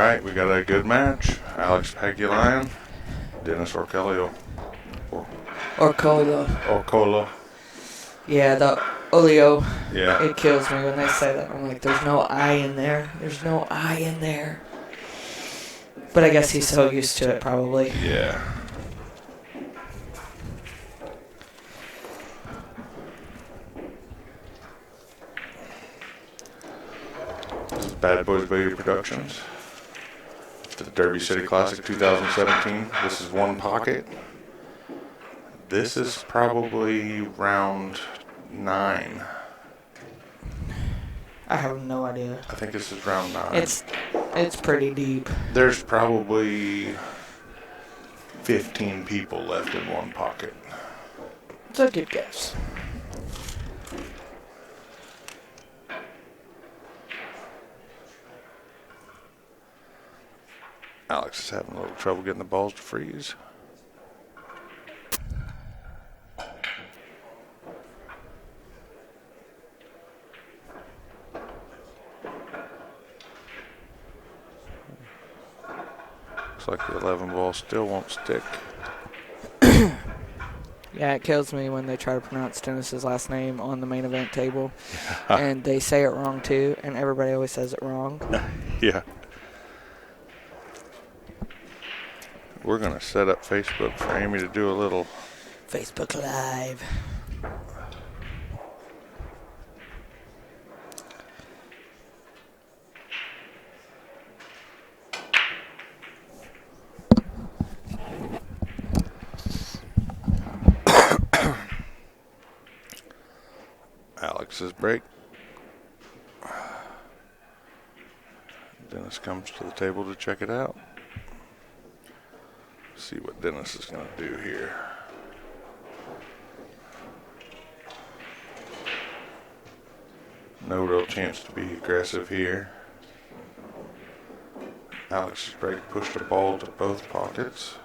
right, we got a good match. Alex Pagulayan, Dennis Orcollo. Orcollo. Yeah, the Olio. Yeah. It kills me when they say that. I'm like, there's no I in there. There's no I in there. But I guess he's so used to it, probably. Yeah. This is Bad Boys Baby Productions. The Derby City Classic 2017. This is one pocket. This is probably round 9. I have no idea. I think this is round 9. It's pretty deep. There's probably 15 people left in one pocket. It's a good guess. Alex is having a little trouble getting the balls to freeze. Looks like the 11 ball still won't stick. Yeah, it kills me when they try to pronounce Dennis's last name on the main event table. And they say it wrong, too, and everybody always says it wrong. Yeah. We're going to set up Facebook for Amy to do a little Facebook Live. Alex's break. Dennis comes to the table to check it out. See what Dennis is going to do here. No real chance to be aggressive here. Alex's break pushed a ball to both pockets.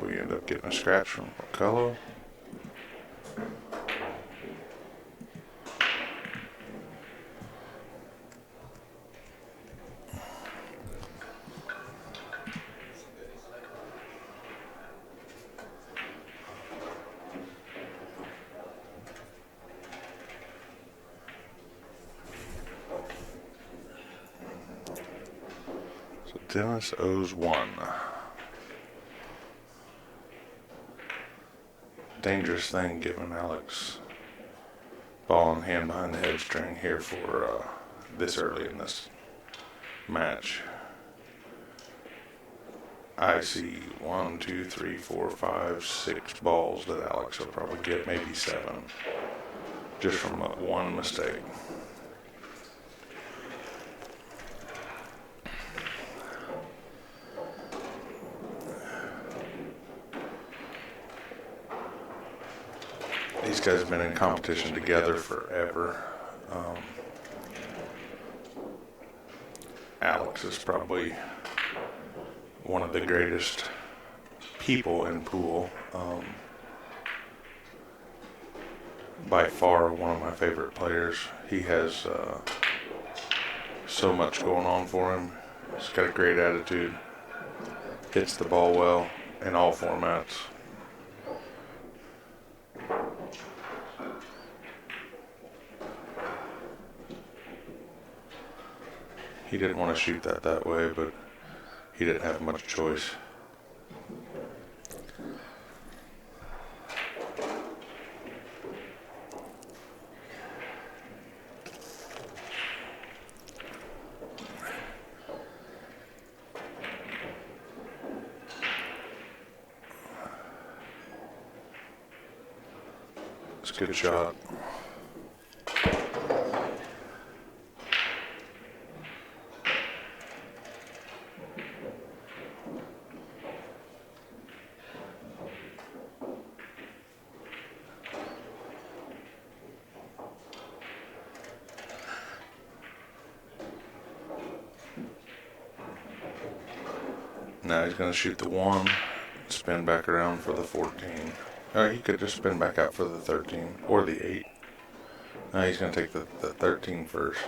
We end up getting a scratch from Orcollo. So Dennis owes 1. Dangerous thing giving Alex ball in hand behind the head string here for this early in this match. I see 1, 2, 3, 4, 5, 6 balls that Alex will probably get, maybe 7, just from one mistake. These guys have been in competition together forever. Alex is probably one of the greatest people in pool. By far one of my favorite players. He has so much going on for him. He's got a great attitude. Hits the ball well in all formats. He didn't want to shoot that way, but he didn't have much choice. It's a good shot. Now he's going to shoot the 1, spin back around for the 14. Or he could just spin back out for the 13 or the 8. Now he's going to take the 13 first.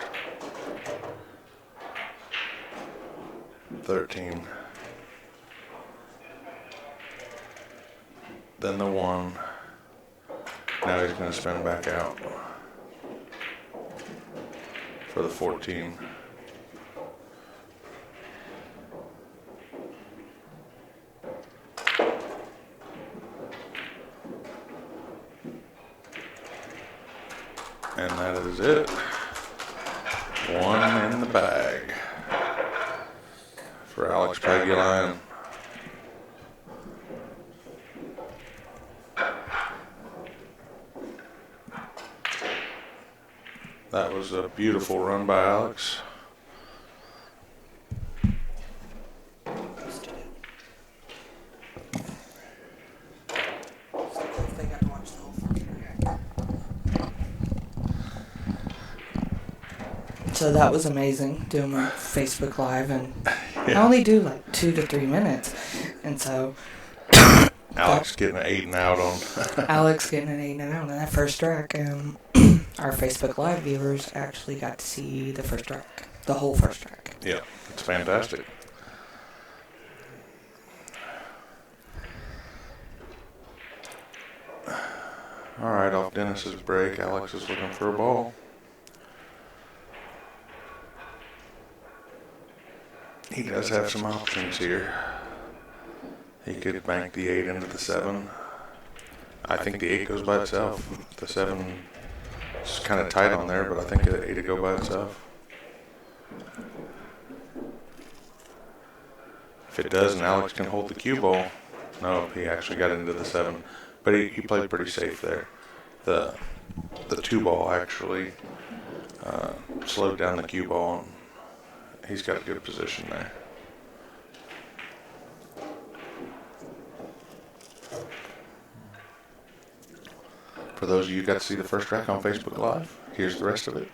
13. Then the 1. Now he's going to spin back out for the 14. And that is it. 1 in the bag for Alex Pagulayan. That was a beautiful run by Alex. So that was amazing, doing my Facebook Live, and I only do like 2 to 3 minutes, and so Alex getting an 8 and out on. Alex getting an 8 and out on that first strike. Our Facebook Live viewers actually got to see the first strike, the whole first strike. Yeah, it's fantastic. All right, off Dennis's break, Alex is looking for a ball. He does have some options here. He could bank the 8 into the 7. I think the 8 goes by itself. The 7 is kind of tight on there, but I think the 8 would go by itself. If it does, and Alex can hold the cue ball. No, he actually got into the 7. But he played pretty safe there. The 2 ball actually slowed down the cue ball, and he's got a good position there. For those of you who got to see the first track on Facebook Live, here's the rest of it.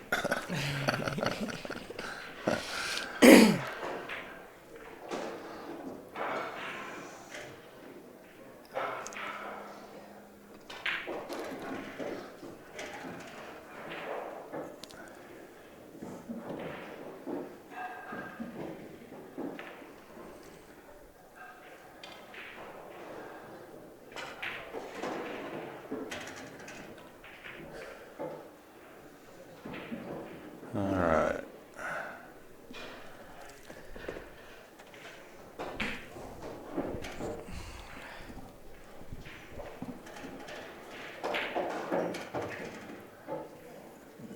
All right.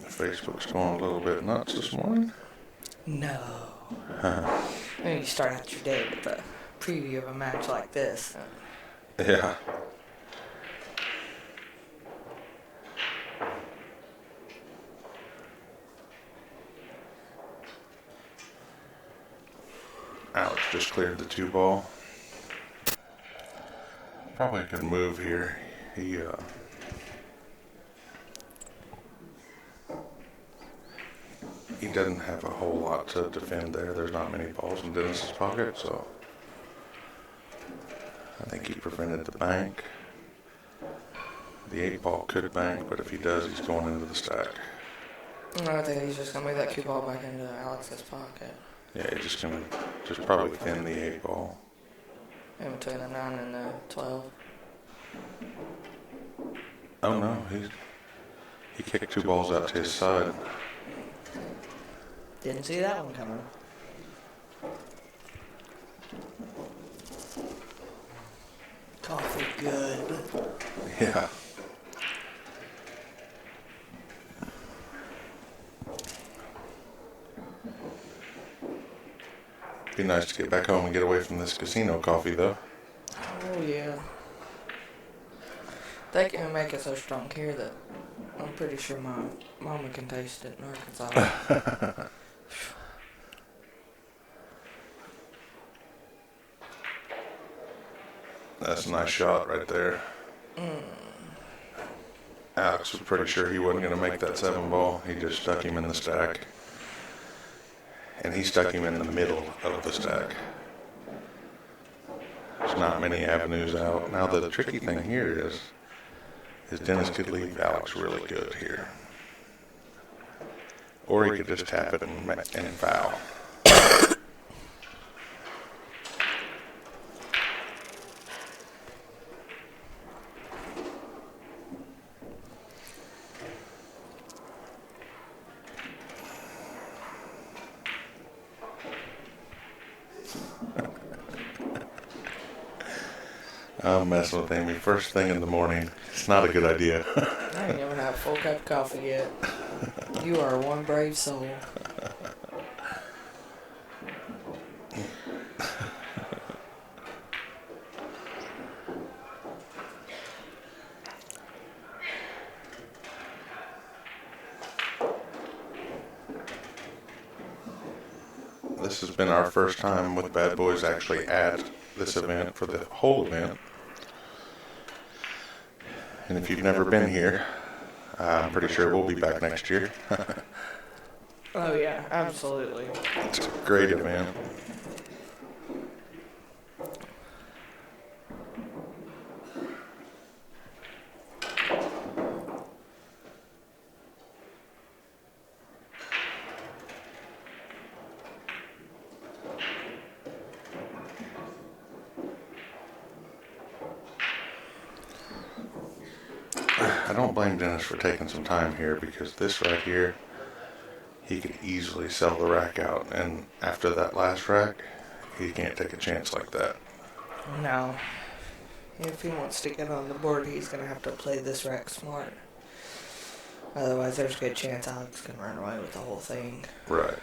Facebook's going a little bit nuts this morning. No. I mean, you start out your day with a preview of a match like this. Yeah. Alex just cleared the 2 ball. Probably could move here. He doesn't have a whole lot to defend there. There's not many balls in Dennis's pocket, so I think he prevented the bank. The 8 ball could bank, but if he does, he's going into the stack. I think he's just going to move that cue ball back into Alex's pocket. Yeah, he's just going to probably thin the 8 ball. In between the 9 and the 12. Oh no, he kicked 2 balls out to his side. Didn't see that one coming. Coffee good. Yeah. Be nice to get back home and get away from this casino coffee, though. Oh, yeah. They can make it so strong here that I'm pretty sure my mama can taste it in Arkansas. That's a nice shot right there. Alex was pretty sure he wasn't going to make that 7 ball. He just stuck him in the stack. And he stuck him in the middle of the stack. there's not many avenues out. Now the tricky thing here is Dennis could leave Alex really good here. Or he could just tap it and foul. I'm messing with Amy first thing in the morning. It's not a good idea. I ain't even had a full cup of coffee yet. You are one brave soul. This has been our first time with Bad Boys actually at this event for the whole event. And if you've never been here, I'm pretty sure we'll be back next year. Oh yeah, absolutely. It's a great event. I don't blame Dennis for taking some time here because this right here, he could easily sell the rack out. And after that last rack, he can't take a chance like that. No. If he wants to get on the board, he's going to have to play this rack smart. Otherwise, there's a good chance Alex can run away with the whole thing. Right.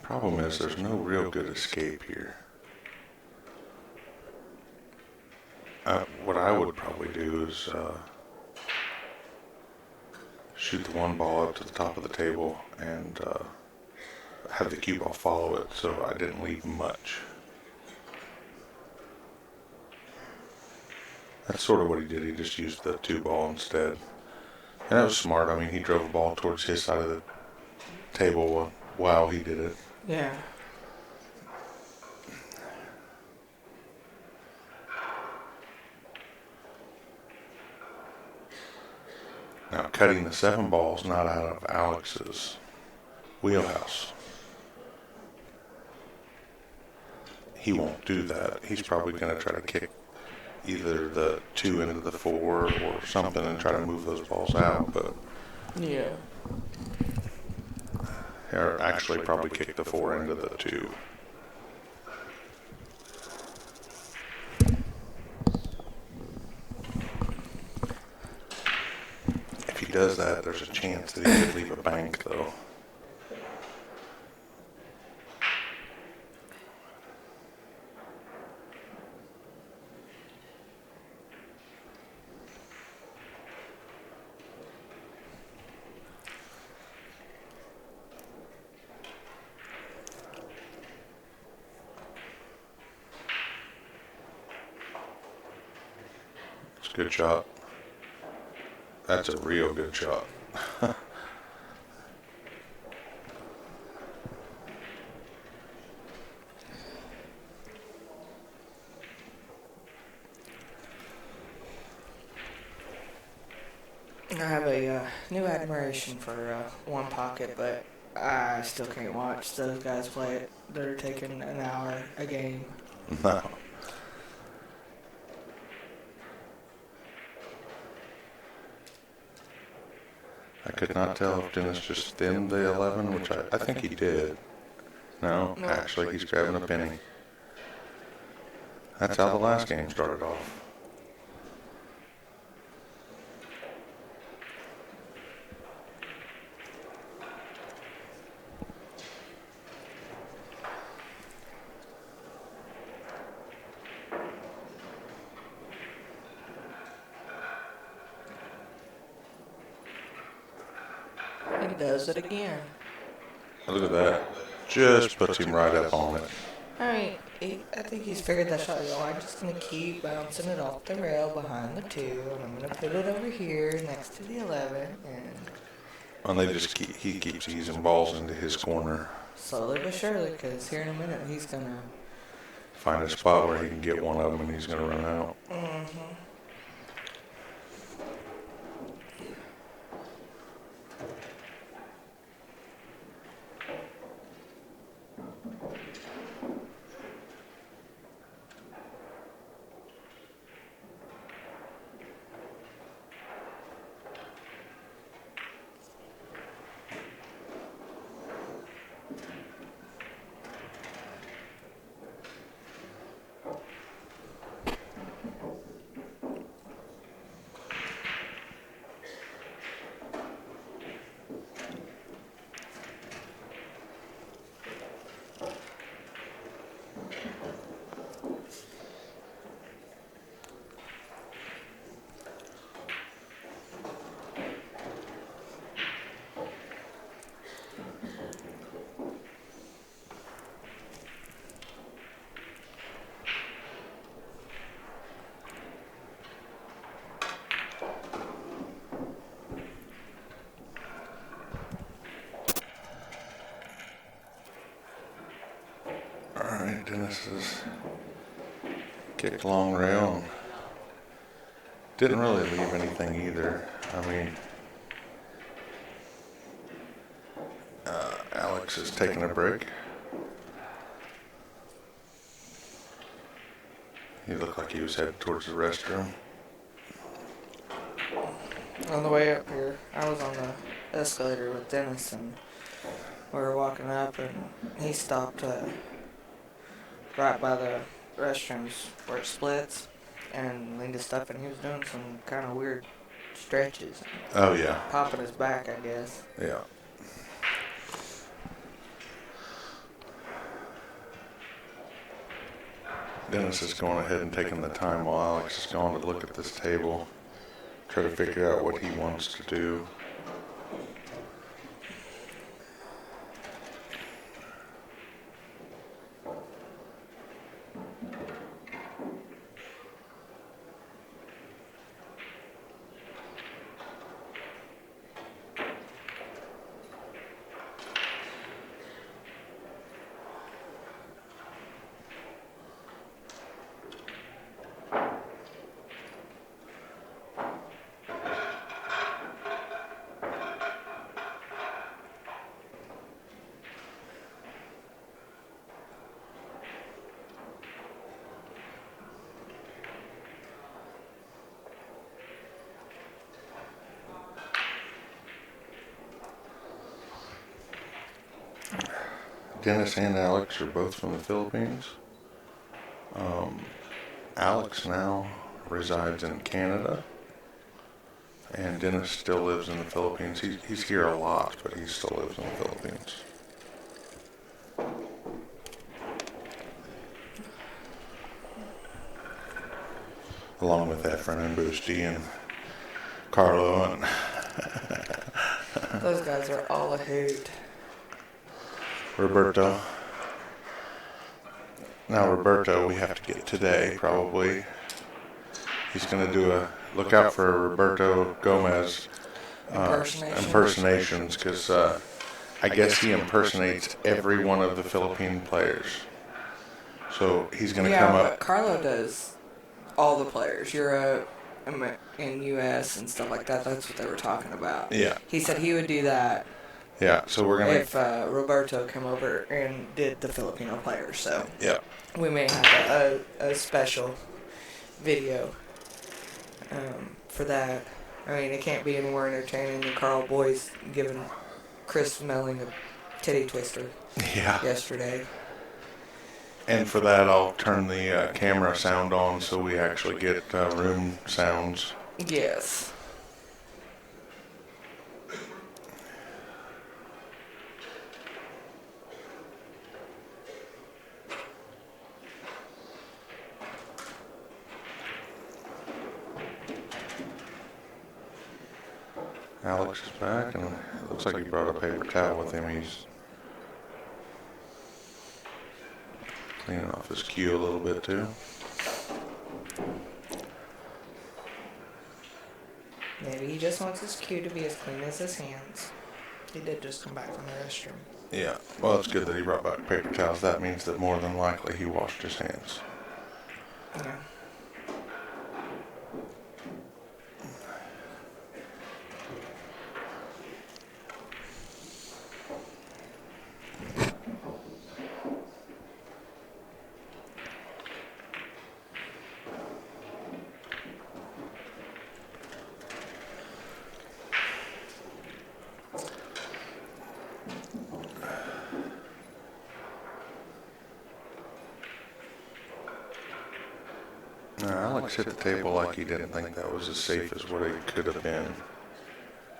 Problem is, there's no real good escape here. What I would probably do is shoot the one ball up to the top of the table and have the cue ball follow it so I didn't leave much. That's sort of what he did. He just used the 2-ball instead. And that was smart. I mean, he drove the ball towards his side of the table while he did it. Yeah. Now, cutting the 7 balls not out of Alex's wheelhouse. He won't do that. He's probably going to try to kick either the 2 into the 4 or something and try to move those balls out, but Yeah. or actually probably kick the 4 into the 2. If he does that, there's a chance that he could leave a bank, though. It's a good shot. That's a real good shot. I have a new admiration for One Pocket, but I still can't watch those guys play it. They're taking an hour a game. No. I could not tell if Dennis just thinned the 11, which I think he did. No, actually, he's grabbing a penny. That's how the last game started off. he does it again. Look at that. Just puts him right up on it. I mean, I think he's figured that shot. I'm just going to keep bouncing it off the rail behind the 2, and I'm going to put it over here next to the 11, and He keeps easing balls into his corner. slowly but surely, because here in a minute he's going to Find a spot where he can get one of them and he's going to run out. Mm-hmm. Alright, Dennis has kicked long rail. Didn't really leave anything either. I mean, Alex is taking a break. He looked like he was headed towards the restroom. On the way up here, I was on the escalator with Dennis, and we were walking up, and he stopped right by the restrooms where it splits, and leaned his stuff, and he was doing some kind of weird stretches. Oh, yeah. Popping his back, I guess. Yeah. Dennis is going ahead and taking the time while Alex is going to look at this table, try to figure out what he wants to do. Dennis and Alex are both from the Philippines. Alex now resides in Canada, and Dennis still lives in the Philippines. He's here a lot, but he still lives in the Philippines. Along with Efren and Boosty and Carlo and Those guys are all a hoot. Roberto. Now Roberto, we have to get today, probably. He's going to do look out for Roberto Gomez impersonations, because I guess he impersonates every one of the Philippine players. So he's going to come up. But Carlo does all the players, Europe and U.S. and stuff like that. That's what they were talking about. Yeah. He said he would do that. Yeah, so we're going to... If Roberto came over and did the Filipino players, so... Yeah. We may have a special video for that. I mean, it can't be any more entertaining than Carl Boyce giving Chris Melling a titty twister yesterday. And for that, I'll turn the camera sound on so we actually get room sounds. Yes. Alex is back, and it looks like he brought a paper towel with him. He's cleaning off his cue a little bit, too. Maybe he just wants his cue to be as clean as his hands. He did just come back from the restroom. Yeah, well, it's good that he brought back paper towels. That means that more than likely he washed his hands. Yeah. Alex hit the table like he didn't think that was as safe as what it could have been.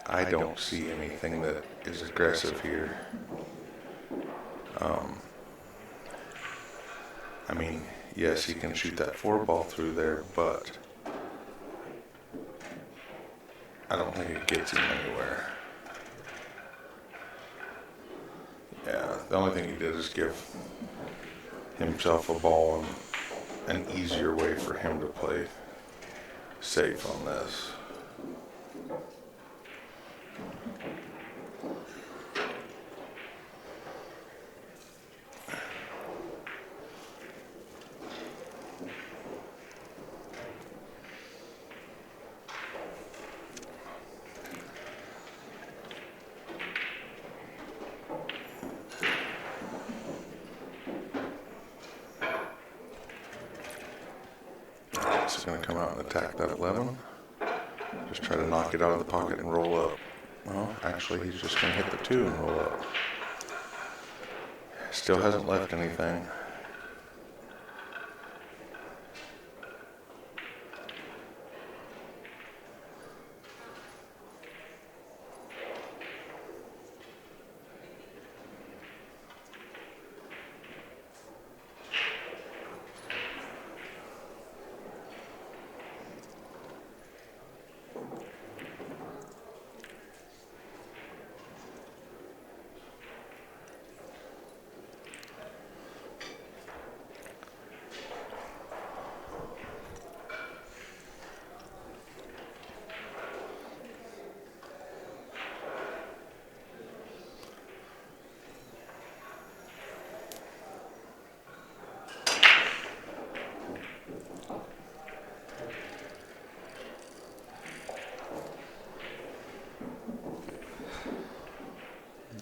I don't see anything that is aggressive here. I mean, yes, he can shoot that 4-ball through there, but I don't think it gets him anywhere. Yeah, the only thing he did is give himself a ball and an easier way for him to play safe on this. He's going to come out and attack that 11. Just try to knock it out of the pocket and roll up. Well, actually, he's just going to hit the 2 and roll up. Still hasn't left anything.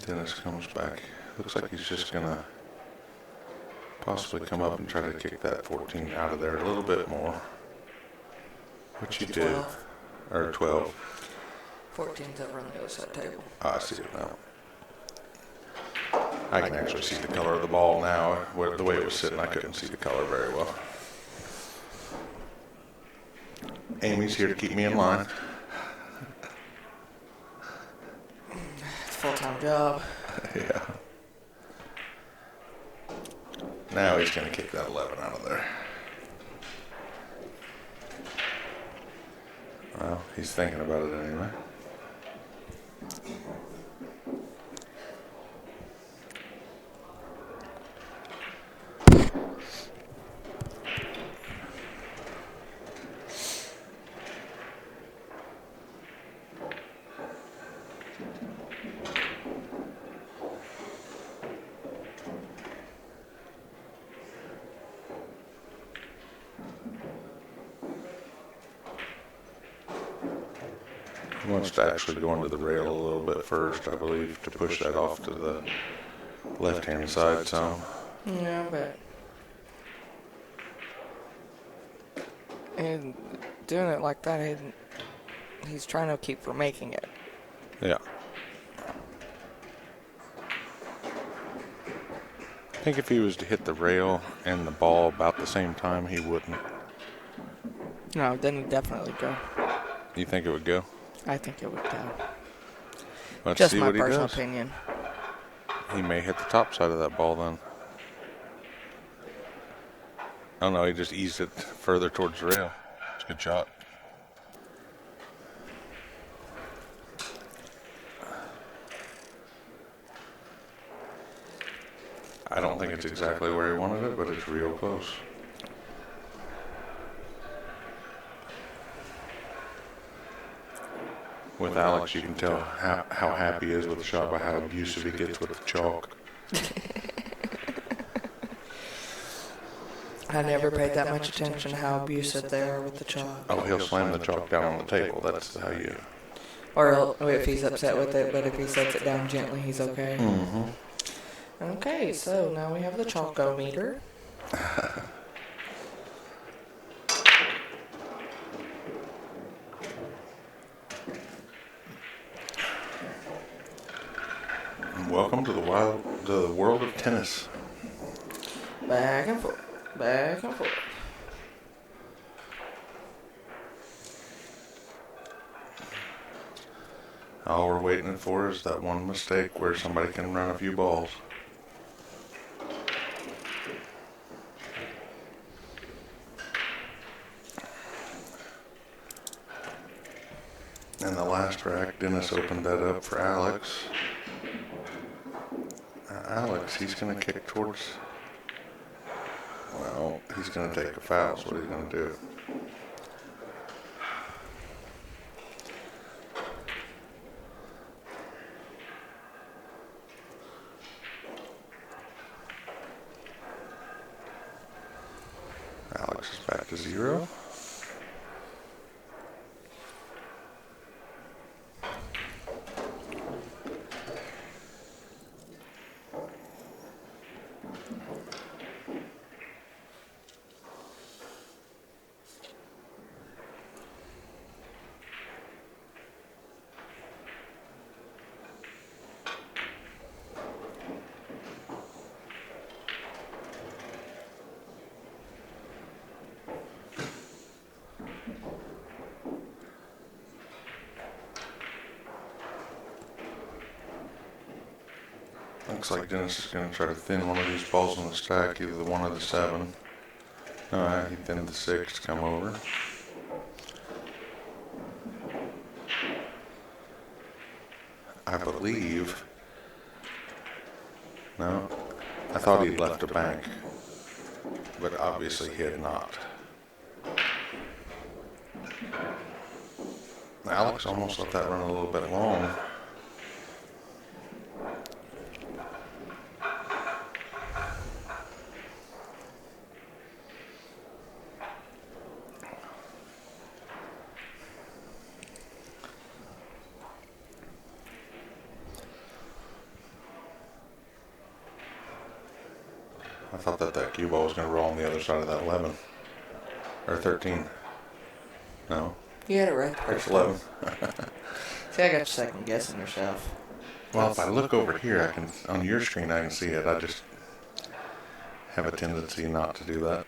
Dennis comes back. Looks like he's just going to possibly come up and try to kick that 14 out of there a little bit more. What you do? 12. Or 12. 14's over on the other side table. Oh, I see it now. I can actually see the color of the ball now. The way it was sitting, I couldn't see the color very well. Amy's here to keep me in line. It's a full-time job. Yeah. Now he's going to kick that 11 out of there. Well, he's thinking about it anyway. He wants to actually go into the rail a little bit first, I believe, to push that off to the left-hand side some. Yeah, but and doing it like that, he's trying to keep from making it. Yeah. I think if he was to hit the rail and the ball about the same time, he wouldn't. No, then he'd definitely go. You think it would go? I think it would go. Let's Just see my what he personal does. opinion. He may hit the top side of that ball then. Oh no, he just eased it further towards the rail. It's a good shot. I don't think it's exactly where he wanted it, but it's real close. With Alex, you can tell how happy he is with the shot by how abusive he gets with the chalk. I never paid that much attention to how abusive they are with the chalk. Oh, he'll slam the chalk down on the table. That's how you... Or if he's upset with it, but if he sets it down gently, he's okay. Mm-hmm. Okay, so now we have the chalkometer. Welcome to the world of tennis. Back and forth, back and forth. All we're waiting for is that one mistake where somebody can run a few balls. In the last rack, Dennis opened that up for Alex. Alex, he's going to kick towards... Well, he's going to take a foul is what he's going to do. Alex is back to 0. Looks like Dennis is going to try to thin one of these balls on the stack, either the 1 or the 7. Alright, he thinned the 6 to come over. I believe... No, I thought he'd left a bank, but obviously he had not. Alex almost let that run a little bit long. I thought that cue ball was going to roll on the other side of that 11. Or 13. No. You had it right the It's first 11. time. See, I got you second guessing yourself. Well, if I look over here, I can, on your screen, I can see it. I just have a tendency not to do that.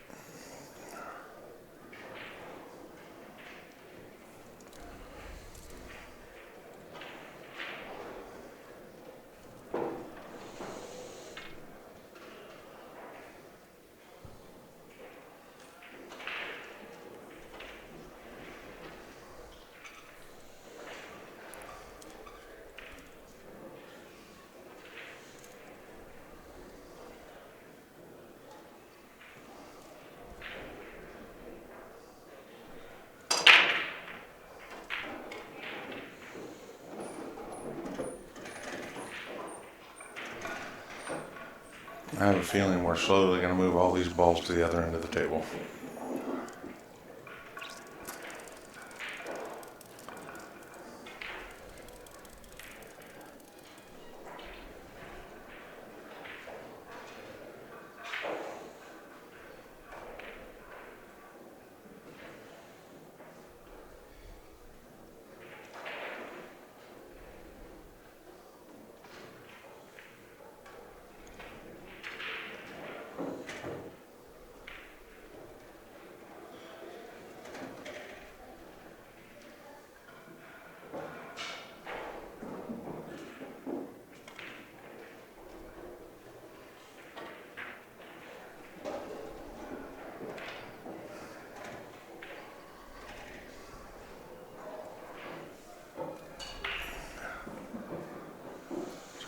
I have a feeling we're slowly going to move all these balls to the other end of the table.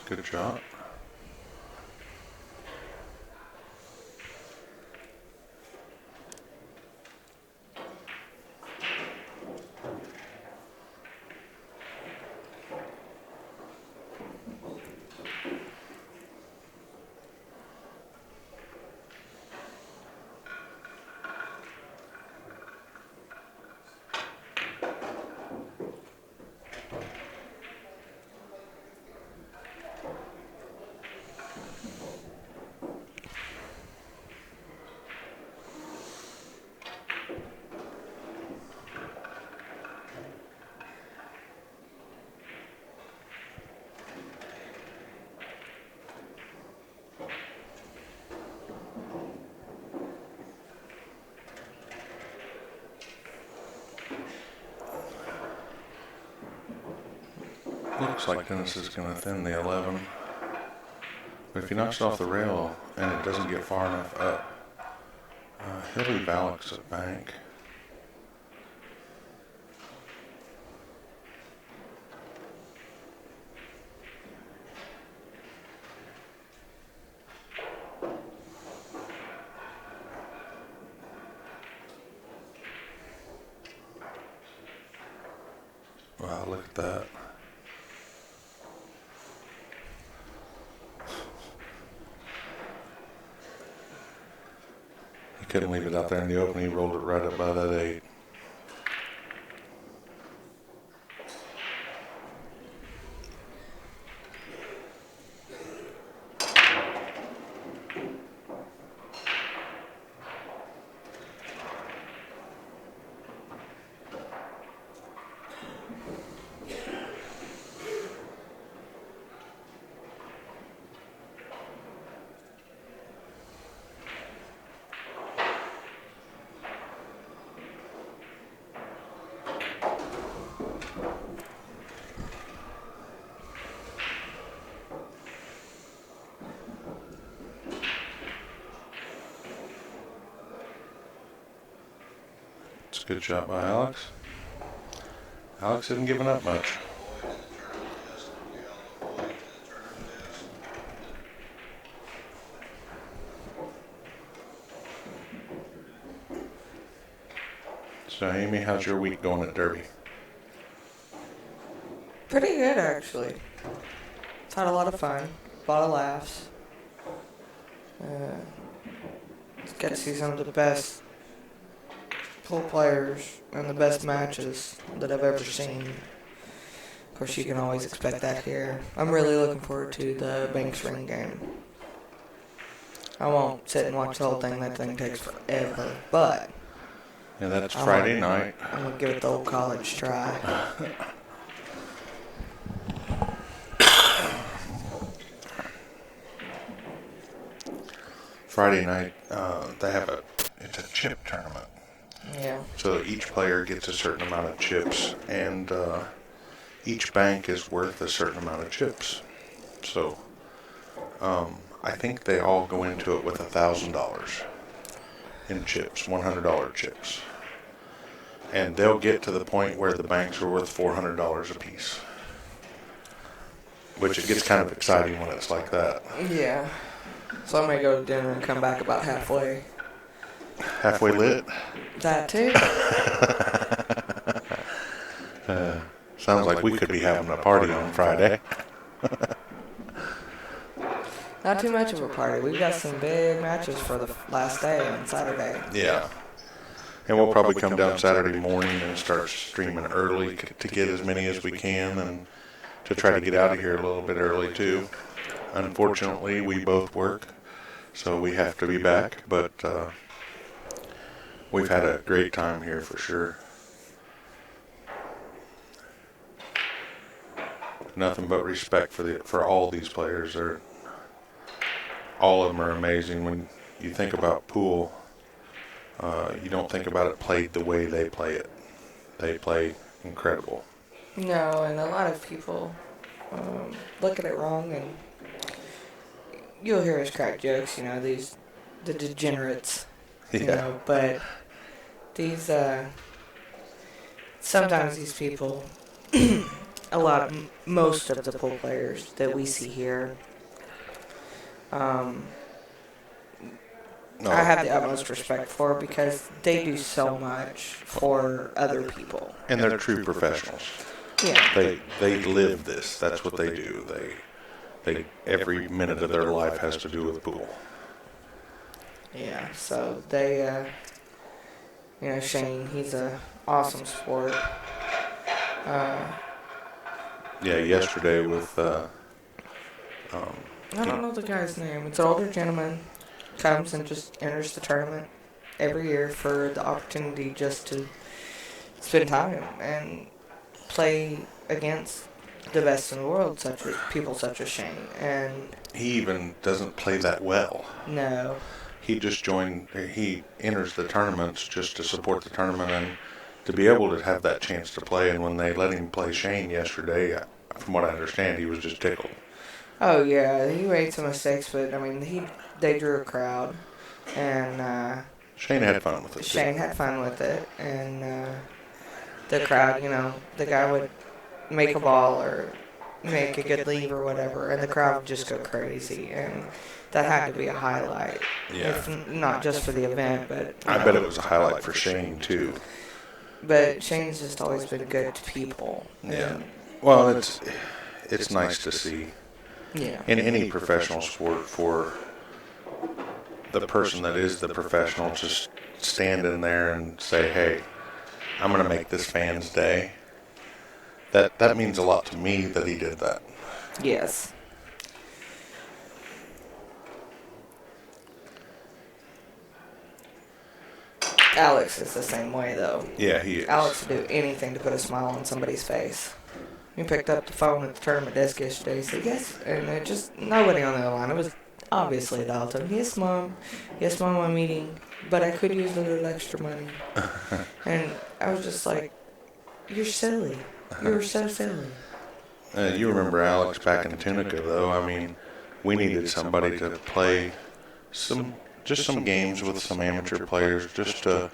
Good shot. Looks like Dennis is going to thin the 11. But if he knocks it off the rail and it doesn't get far enough up, he'll leave Alex at bank. Wow, look at that. He couldn't leave it out there in the open. He rolled it right up by that 8. It's a good shot by Alex. Alex isn't giving up much. So, Amy, how's your week going at Derby? Pretty good, actually. Had a lot of fun. A lot of laughs. Get to see some of the best pool players and the best matches that I've ever seen. Of course, you can always expect that here. I'm really looking forward to the Banks Ring game. I won't sit and watch the whole thing. That thing takes forever. But Yeah, that's Friday night. I'm going to give it the old college try. Friday night, they have it's a chip tournament. Yeah. So each player gets a certain amount of chips, and each bank is worth a certain amount of chips. So I think they all go into it with $1,000 in chips, $100 chips. And they'll get to the point where the banks are worth $400 a piece. Which it gets kind of exciting when it's like that. Yeah. So I may go to dinner and come back about halfway. Halfway lit? That too. Sounds like we could be having a party on Friday. Not too much of a party. We've got some big matches for the last day on Saturday. Yeah. And we'll probably come down Saturday morning and start streaming early to get as many as we can and to try to get out of here a little bit early too. Unfortunately, we both work, so we have to be back, but we've had a great time here for sure. Nothing but respect for all these players. All of them are amazing. When you think about pool, you don't think about it played the way they play it. They play incredible. No, and a lot of people look at it wrong, and you'll hear us crack jokes, the degenerates, Yeah. but these, sometimes these people, most of the pool players that we see here, No. I have the utmost respect for because they do so much for other people. And they're true professionals. Yeah. They live this. That's what they do. They every minute of their life has to do with pool. Yeah, so they, Shane, he's a awesome sport. Yeah, yesterday with I don't know the guy's name. It's an older gentleman, comes and just enters the tournament every year for the opportunity just to spend time and play against the best in the world, people such as Shane. And he even doesn't play that well. no, He just he enters the tournaments just to support the tournament and to be able to have that chance to play. And when they let him play Shane yesterday, from what I understand, he was just tickled. Oh yeah, he made some mistakes, but I mean, they drew a crowd, and Shane had fun with it. Shane had fun with it, and the crowd, the guy would make a ball or make a good leave or whatever, and the crowd would just go crazy, and that had to be a highlight. Yeah. If not just for the event, but I bet it was a highlight for Shane too. But Shane's just always been good to people. Yeah. Well, it's nice to see. Yeah. In any professional sport, for the person that is the professional just stand in there and say, "Hey, I'm going to make this fan's day." That means a lot to me that he did that. Yes. Alex is the same way, though. Yeah, he is. Alex would do anything to put a smile on somebody's face. He picked up the phone at the tournament desk yesterday. He said, yes. And it just, nobody on the other line. It was obviously Dalton. Yes, Mom. Yes, Mom, I'm eating. But I could use a little extra money. And I was just like, you're silly. You're so silly. You remember Alex back in Tunica, though. I mean, we needed somebody to play some games with some amateur players just to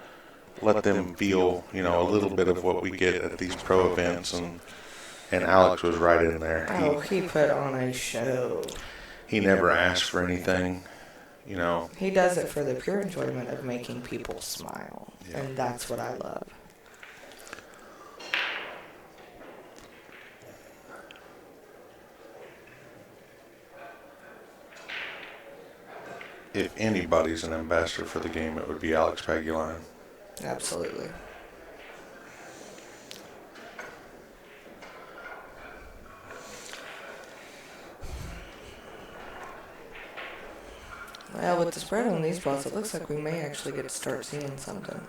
let them feel, a little bit of what we get at these pro events. And Alex was right in there. He put on a show. He never asked for anything, He does it for the pure enjoyment of making people smile. Yeah. And that's what I love. If anybody's an ambassador for the game, it would be Alex Pagulayan. Absolutely. Well, with the spread on these balls, it looks like we may actually get to start seeing something.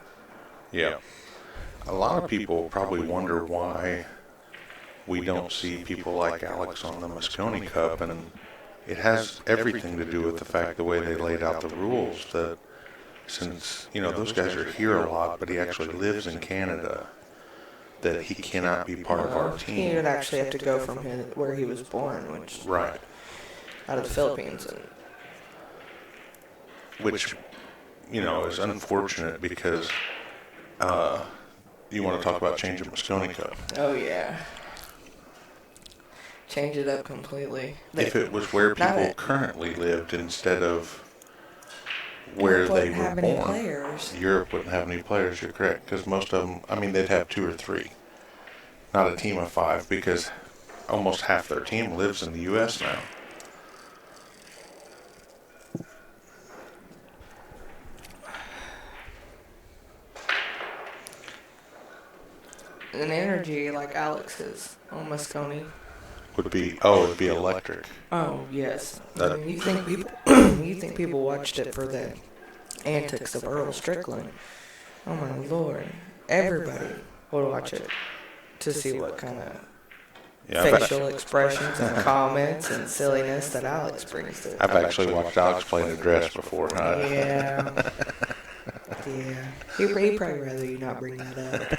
Yeah. A lot of people probably wonder why we don't see people like Alex on the Moscone Cup, and it has everything to do with the fact the way they laid out the rules, that since, those guys are here a lot, but he actually lives in Canada, that he cannot be part of our team. He would actually have to go from where he was born, which right, out of the Philippines, which is unfortunate because you want to talk about changing Moscone Cup. Oh yeah. Change it up completely. If it was where people currently lived instead of where they were born, players. Europe wouldn't have any players. You're correct, because most of them, they'd have 2 or 3, not a team of 5, because almost half their team lives in the U.S. now. An energy like Alex's on Moscone it'd be electric. Oh yes. You think people watched it for the antics of Earl Strickland? Oh my Lord! Everybody would watch it to see what kind of facial expressions and comments and silliness that Alex brings to it. I've actually watched Alex play in a dress before. Yeah. Yeah. He'd probably rather you not bring that up.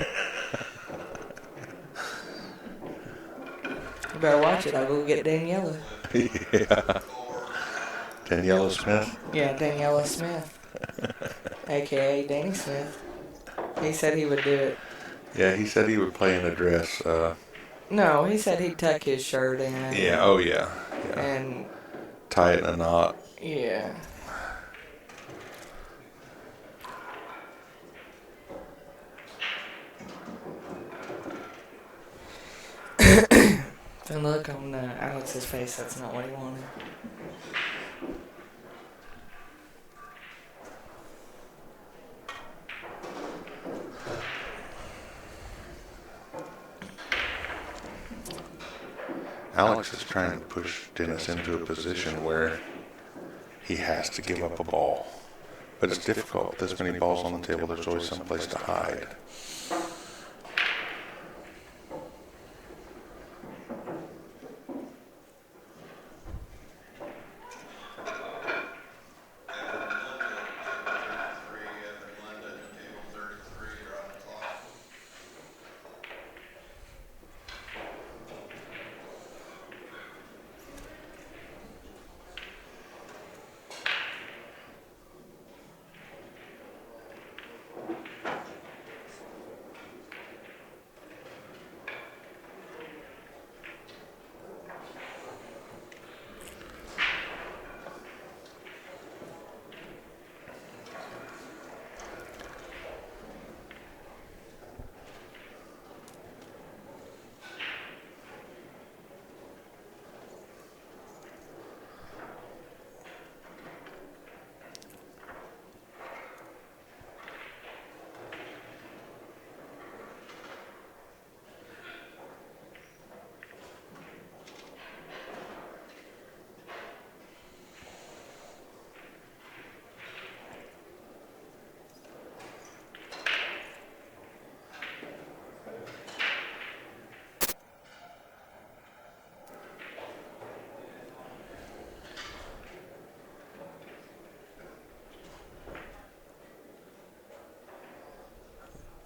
You better watch it. I'll go get Daniela. Yeah. Daniela Smith? Yeah, Daniela Smith. A.K.A. Danny Smith. He said he would do it. Yeah, he said he would play in a dress. No, he said he'd tuck his shirt in. Yeah, oh yeah. And tie it in a knot. Yeah. The look on Alex's face, that's not what he wanted. Alex is trying to push Dennis into a position where he has to give up a ball. But it's difficult. There's many balls on the table. There's always some place to hide.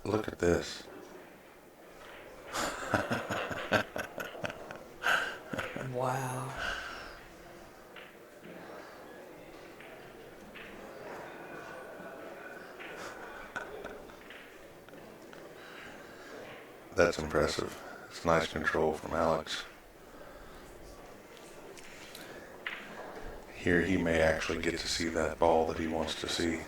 look at this. Wow. That's impressive. It's nice control from Alex. Here he may actually get to see that ball that he wants to see.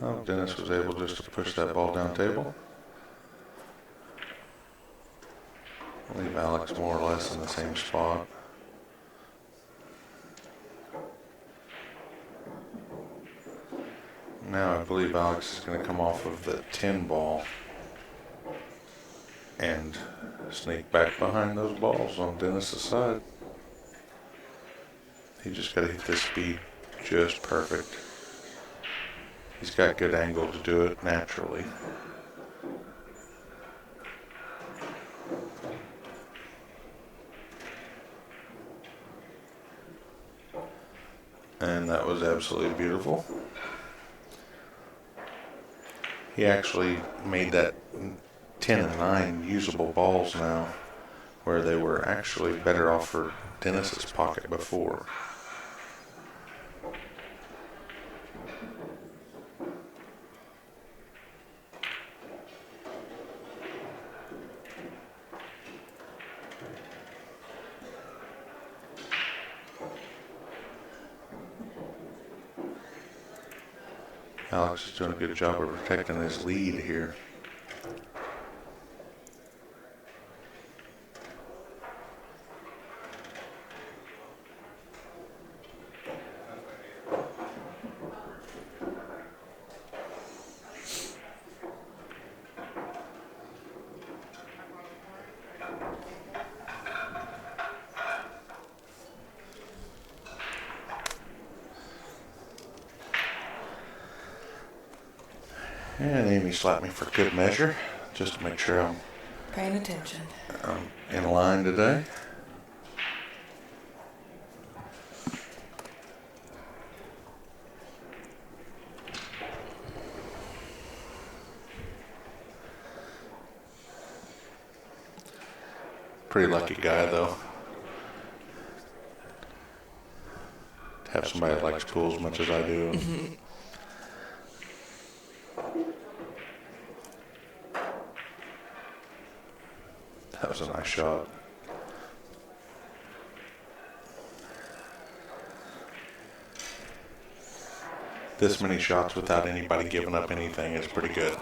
Oh, Dennis was able just to push that ball down table. Leave Alex more or less in the same spot. Now I believe Alex is going to come off of the 10 ball and sneak back behind those balls on Dennis's side. He just got to hit this speed just perfect. He's got good angle to do it naturally. And that was absolutely beautiful. He actually made that 10 and 9 usable balls now, where they were actually better off for Dennis's pocket before. Alex is doing a good job of protecting his lead here. And Amy slapped me for good measure, just to make sure I'm Paying attention. in line today. Pretty lucky guy, though. To have somebody that likes pool as much as I do. That was a nice shot. This many shots without anybody giving up anything is pretty good.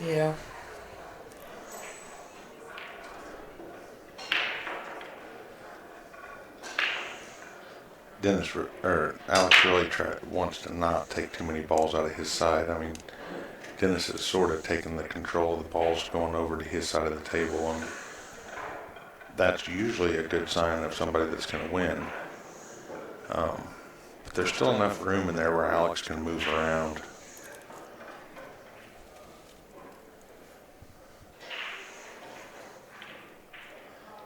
Yeah. Alex really wants to not take too many balls out of his side. I mean, Dennis has sort of taken the control of the balls going over to his side of the table, and that's usually a good sign of somebody that's going to win. But there's still enough room in there where Alex can move around.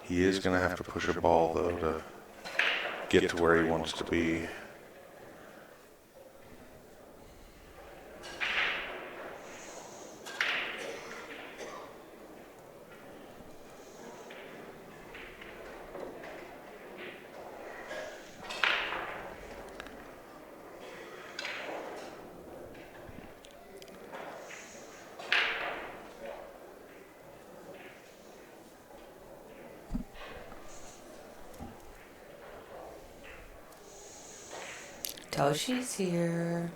He is going to have to push a ball, though, to get to where he wants to be. Toshi's here.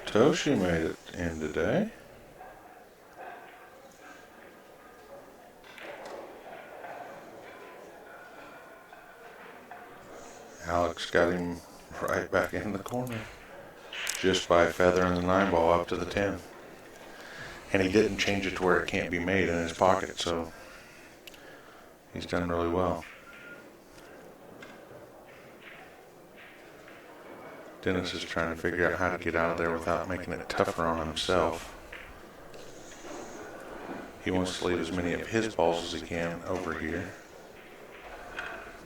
Toshi made it in today. Alex got him right back in the corner just by feathering the 9 ball up to the 10. And he didn't change it to where it can't be made in his pocket, so he's done really well. Dennis is trying to figure out how to get out of there without making it tougher on himself. He wants to leave as many of his balls as he can over here,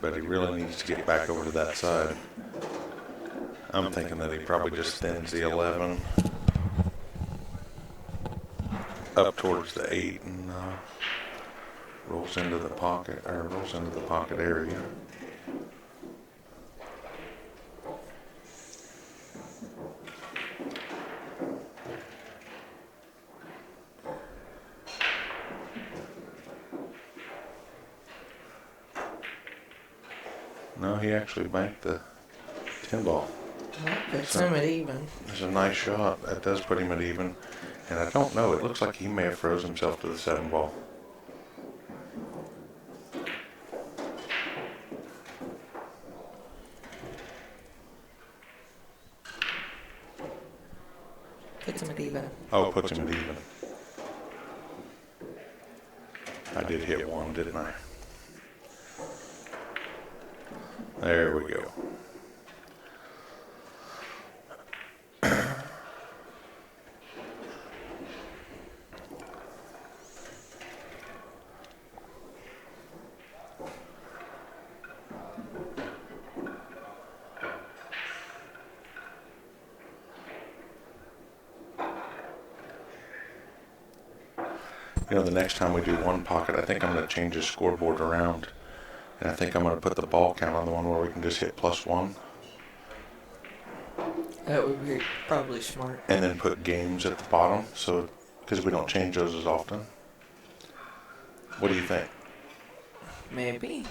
but he really needs to get back over to that side. I'm thinking that he probably just thins the 11 up towards the 8 and rolls into the pocket area. No, he actually banked the 10 ball. Puts him at even. It's a nice shot. That does put him at even. And I don't know, it looks like he may have froze himself to the 7 ball. Puts him at even. Oh, puts him at even. I did hit one, didn't I? There we go. You know, the next time we do one pocket, I think I'm going to change the scoreboard around. And I think I'm going to put the ball count on the one where we can just hit +1. That would be probably smart. And then put games at the bottom, so because we don't change those as often. What do you think? Maybe.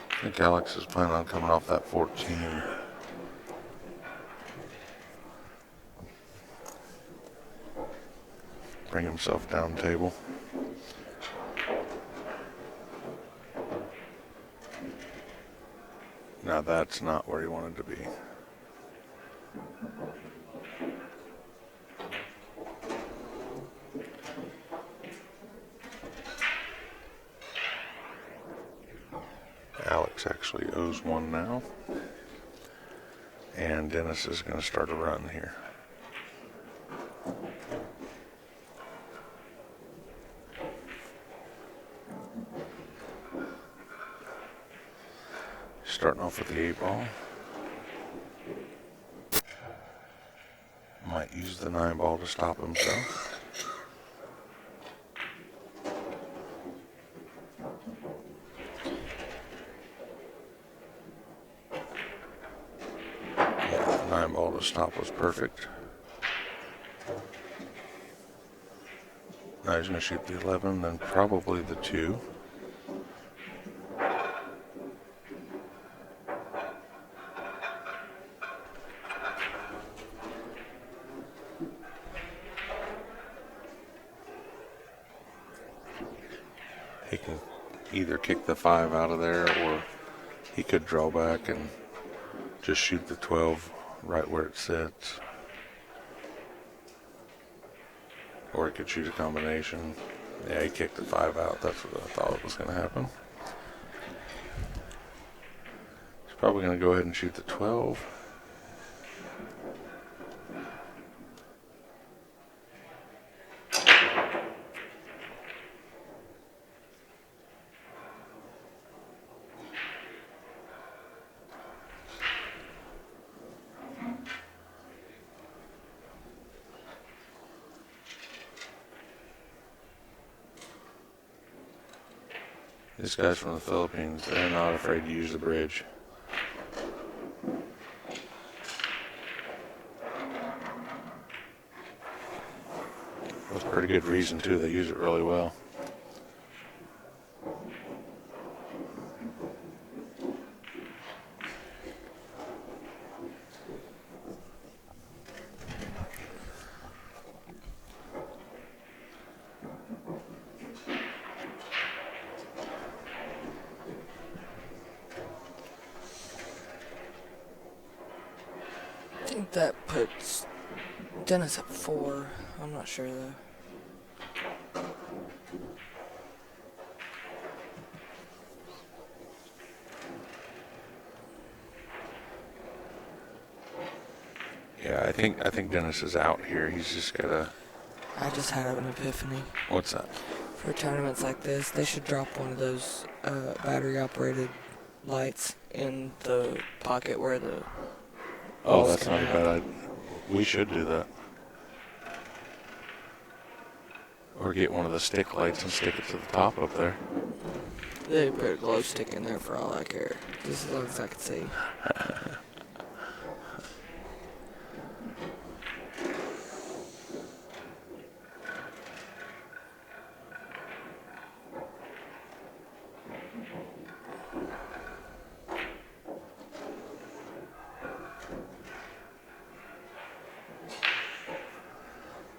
I think Alex is planning on coming off that 14. Bring himself down table. Now that's not where he wanted to be. Alex actually owes one now. And Dennis is going to start a run here. Starting off with the 8 ball. Might use the 9 ball to stop himself. Yeah, the 9 ball to stop was perfect. Now he's going to shoot the 11, then probably the 2. He can either kick the 5 out of there, or he could draw back and just shoot the 12 right where it sits. Or he could shoot a combination. Yeah, he kicked the 5 out. That's what I thought was going to happen. He's probably going to go ahead and shoot the 12. These guys from the Philippines, they're not afraid to use the bridge. pretty good reason, too. They use it really well. I think that puts Dennis at 4. I'm not sure though. Yeah, I think Dennis is out here. He's just gotta. I just had an epiphany. What's that? For tournaments like this, they should drop one of those battery-operated lights in the pocket where the. Oh, that's not a bad idea. We should do that. Or get one of the stick lights and stick it to the top up there. They put a glow stick in there for all I care. Just as long as I can see.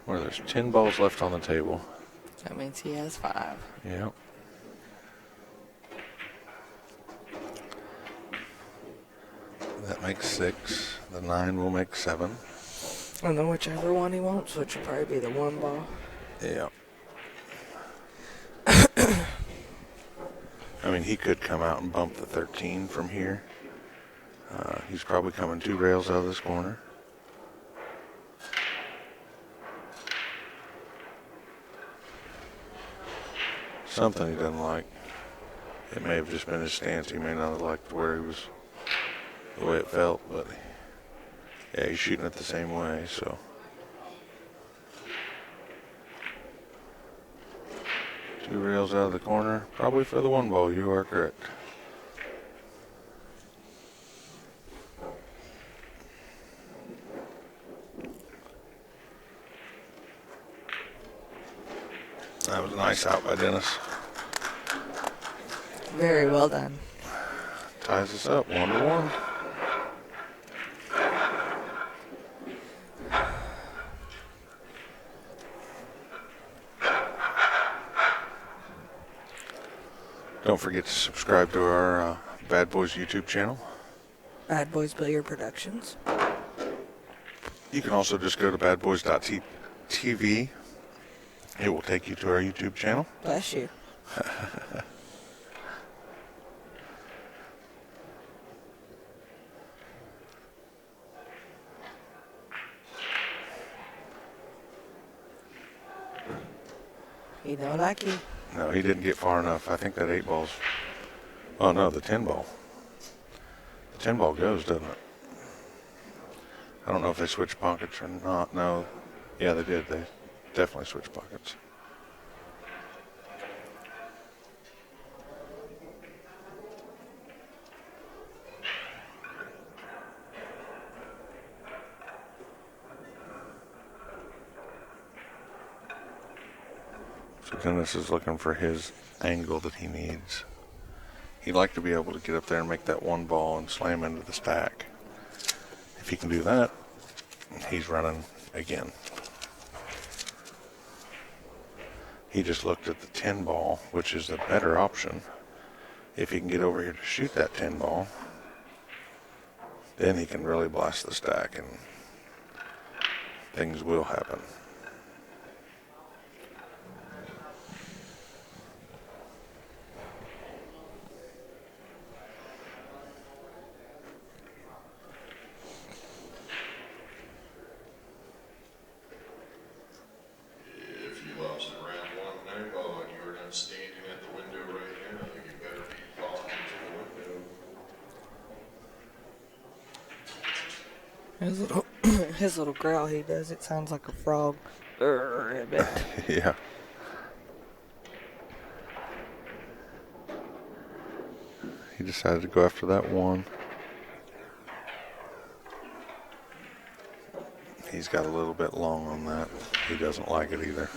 Where there's 10 balls left on the table. That means he has 5. Yep. That makes 6. The 9 will make 7. And then whichever one he wants, which will probably be the 1 ball. Yeah. I mean, he could come out and bump the 13 from here. He's probably coming 2 rails out of this corner. Something he doesn't like. It may have just been his stance. He may not have liked where he was, the way it felt, but yeah, he's shooting it the same way, so. 2 rails out of the corner, probably for the 1 ball. You are correct. That was a nice out by Dennis. Very well done. Ties us up 1-1. Don't forget to subscribe to our Bad Boys YouTube channel. Bad Boys Billiard Productions. You can also just go to badboys.tv. It will take you to our YouTube channel. Bless you. He don't like you. No, he didn't get far enough. I think that 8 ball's... Oh, no, the 10 ball. The 10 ball goes, doesn't it? I don't know if they switched pockets or not. No. Yeah, they did. They definitely switched pockets. So Dennis is looking for his angle that he needs. He'd like to be able to get up there and make that 1 ball and slam into the stack. If he can do that, he's running again. He just looked at the 10 ball, which is the better option. If he can get over here to shoot that 10 ball, then he can really blast the stack and things will happen. His little growl he does, it sounds like a frog. A bit. Yeah. He decided to go after that 1. He's got a little bit long on that. He doesn't like it either.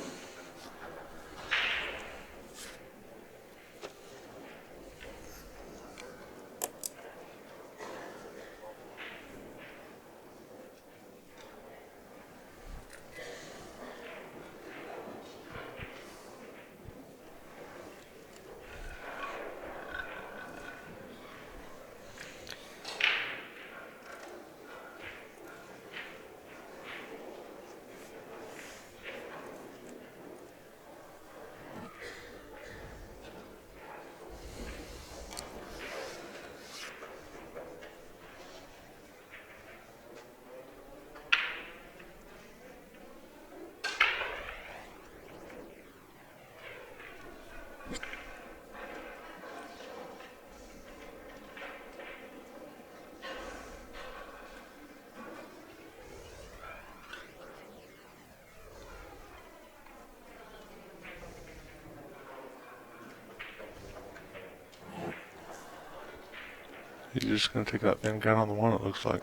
He's just going to take that thin gun on the one, it looks like.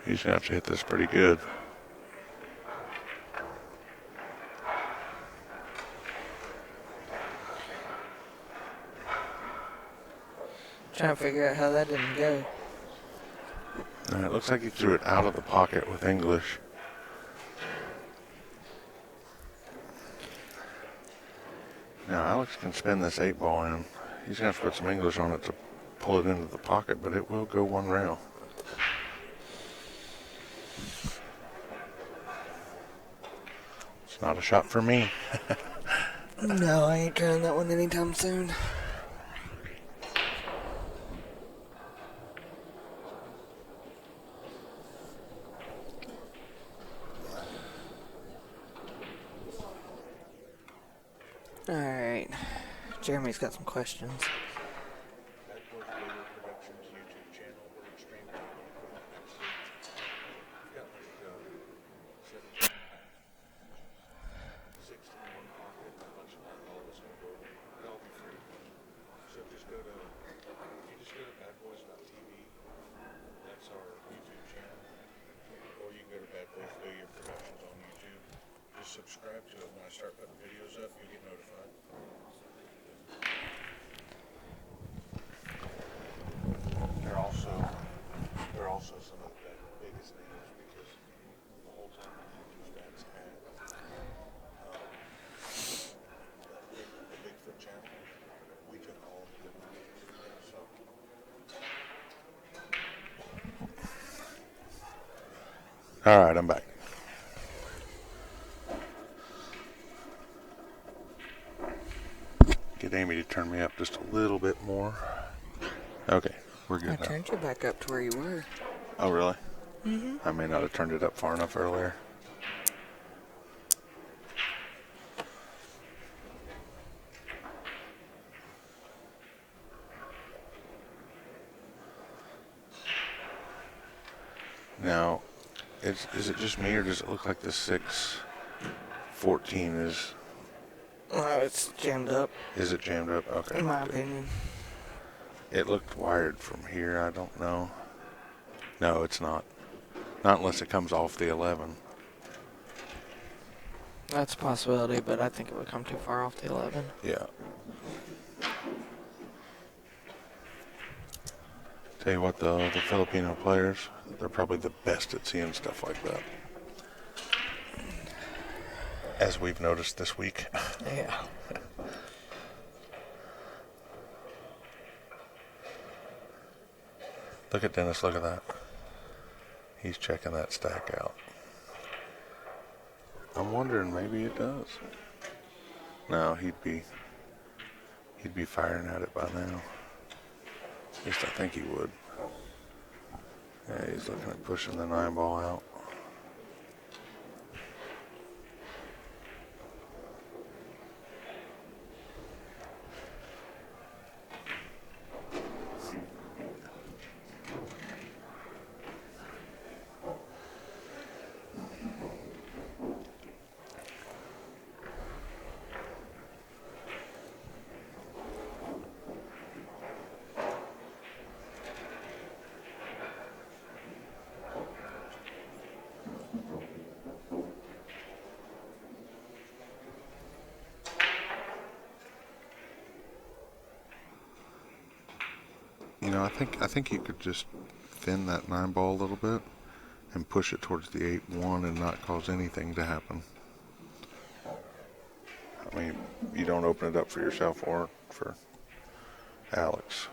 He's going to have to hit this pretty good. Trying to figure out how that didn't go. It looks like he threw it out of the pocket with English. Now Alex can spin this 8-ball in. He's going to have to put some English on it to pull it into the pocket, but it will go one rail. It's not a shot for me. No, I ain't trying that one anytime soon. Alright. Jeremy's got some questions. Subscribe to it. When I start putting videos up, you get notified. They're also some of the biggest names because the whole time YouTube's dad's had the Bigfoot channel. We took all of the names, so. All right, I'm back. Get Amy to turn me up just a little bit more. Okay, we're good I now. turned you back up to where you were. Oh, really? Mm-hmm. I may not have turned it up far enough earlier. Now, is it just me, or does it look like the 614 is... Oh, it's jammed up. Is it jammed up? Okay. In my opinion. It looked wired from here. I don't know. No, it's not. Not unless it comes off the 11. That's a possibility, but I think it would come too far off the 11. Yeah. Tell you what, the Filipino players, they're probably the best at seeing stuff like that. As we've noticed this week. Yeah. Look at Dennis, look at that. He's checking that stack out. I'm wondering, maybe it does. No, he'd be firing at it by now. At least I think he would. Yeah, he's looking at pushing the 9-ball out. You know, I think you could just thin that 9-ball a little bit and push it towards the 8-1 and not cause anything to happen. I mean, you don't open it up for yourself or for Alex.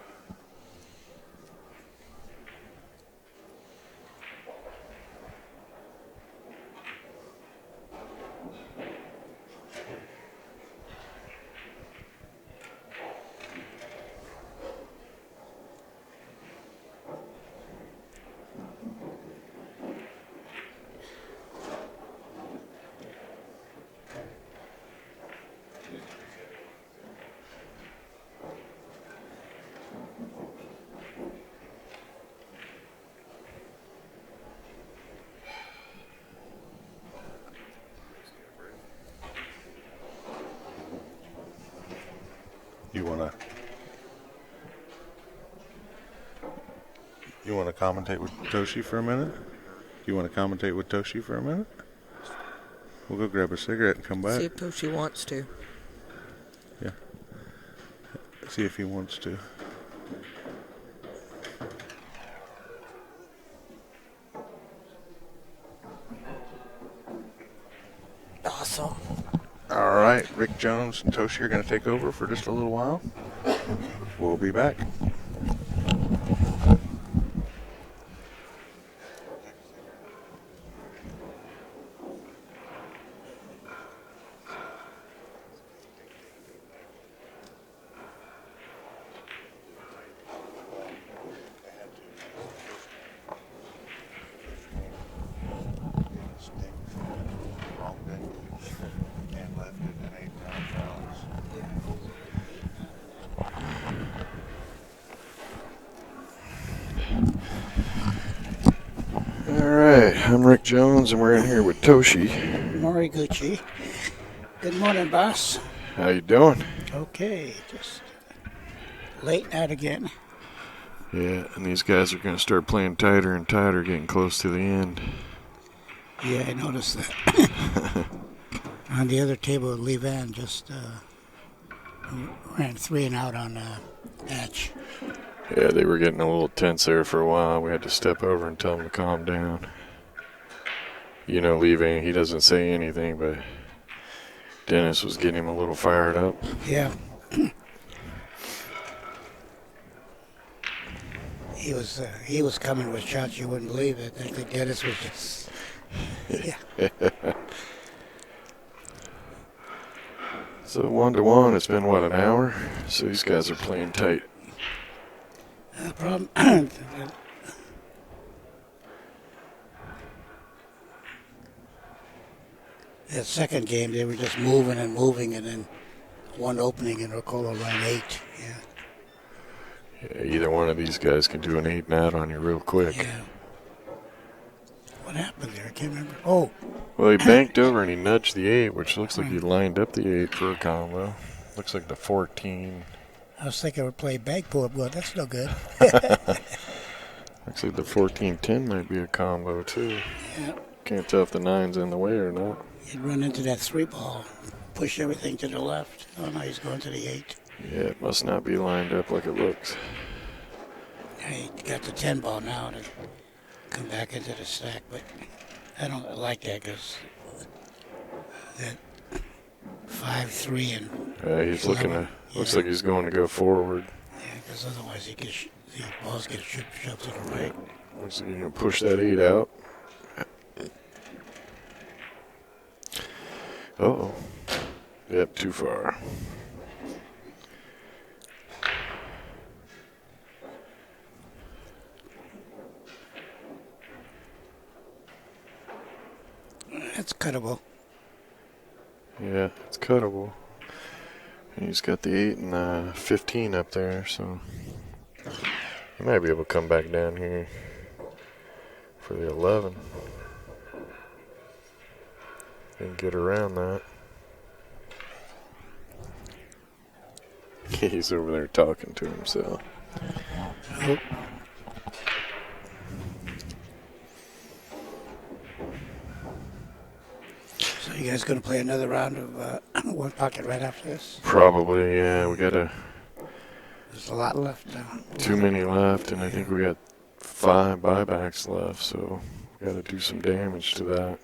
You wanna You want to commentate with Toshi for a minute? You want to commentate with Toshi for a minute? We'll go grab a cigarette and come back. See if Toshi wants to. Yeah. See if he wants to. Awesome. All right, Rick Jones and Toshi are going to take over for just a little while. We'll be back. I'm Rick Jones, and we're in here with Toshi. Moriguchi. Good morning, boss. How you doing? Okay, just late night again. Yeah, and these guys are going to start playing tighter and tighter, getting close to the end. Yeah, I noticed that. On the other table, Lee Van just ran 3 and out on match. Yeah, they were getting a little tense there for a while. We had to step over and tell them to calm down. You know, Lee Van, he doesn't say anything, but Dennis was getting him a little fired up. Yeah. He was coming with shots you wouldn't believe it. I think Dennis was just, yeah. So 1-1, it's been, what, an hour? So these guys are playing tight. Problem. That second game, they were just moving, and then one opening and Orcollo ran 8. Yeah, either one of these guys can do an 8 and out on you real quick. Yeah. What happened there? I can't remember. Oh. Well, he banked over and he nudged the 8, which looks like he lined up the 8 for a combo. Looks like the 14. I was thinking I would play bag pull-up. Well, that's no good. Looks like the 14-10 might be a combo, too. Yeah. Can't tell if the 9's in the way or not. He'd run into that 3 ball, push everything to the left. Oh, no, he's going to the 8. Yeah, it must not be lined up like it looks. Yeah, he got the 10 ball now to come back into the stack, but I don't like that because that 5-3 and He's looking to, looks like he's going to go forward. Yeah, because otherwise the balls get shoved to the right. Looks like you're going to push that 8 out. Uh-oh. Yep, too far. That's cuttable. Yeah, it's cuttable. And he's got the 8 and 15 up there, so he might be able to come back down here for the 11 and get around that. He's over there talking to himself. Oh. So you guys going to play another round of one pocket right after this? Probably, yeah. We got There's a lot left now. too many left, and I think we got 5 buybacks left, so we got to do some damage to that.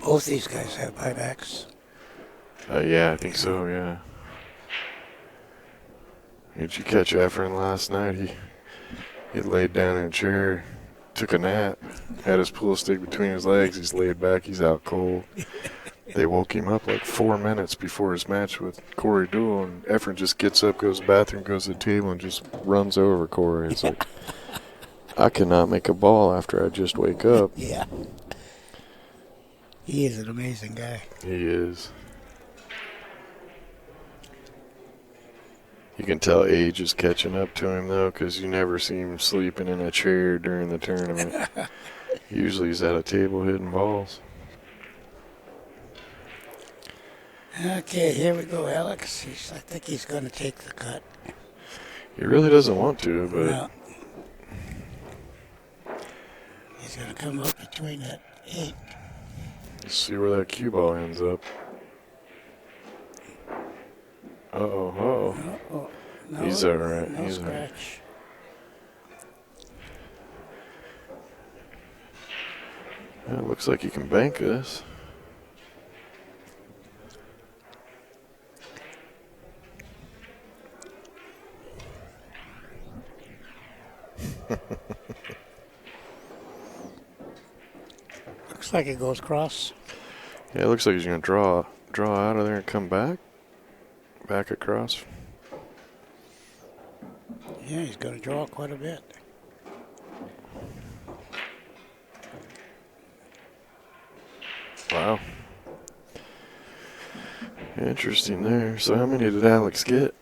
Both these guys have buybacks. Yeah, I think so, yeah. Did you catch Efren last night? He laid down in a chair, took a nap, had his pool stick between his legs. He's laid back. He's out cold. They woke him up like 4 minutes before his match with Corey Duel, and Efren just gets up, goes to the bathroom, goes to the table, and just runs over Corey. It's like, I cannot make a ball after I just wake up. Yeah. He is an amazing guy. He is. You can tell age is catching up to him, though, because you never see him sleeping in a chair during the tournament. Usually he's at a table hitting balls. Okay, here we go, Alex. I think he's going to take the cut. He really doesn't want to, but Well, he's going to come up between that 8. let's see where that cue ball ends up. Uh-oh. Oh, no, He's all right. No He's all right. scratch. Yeah, it looks like he can bank this. Looks like it goes cross. Yeah, it looks like he's going to draw out of there and come back across. Yeah, he's going to draw quite a bit. Wow. Interesting there. So how many did Alex get?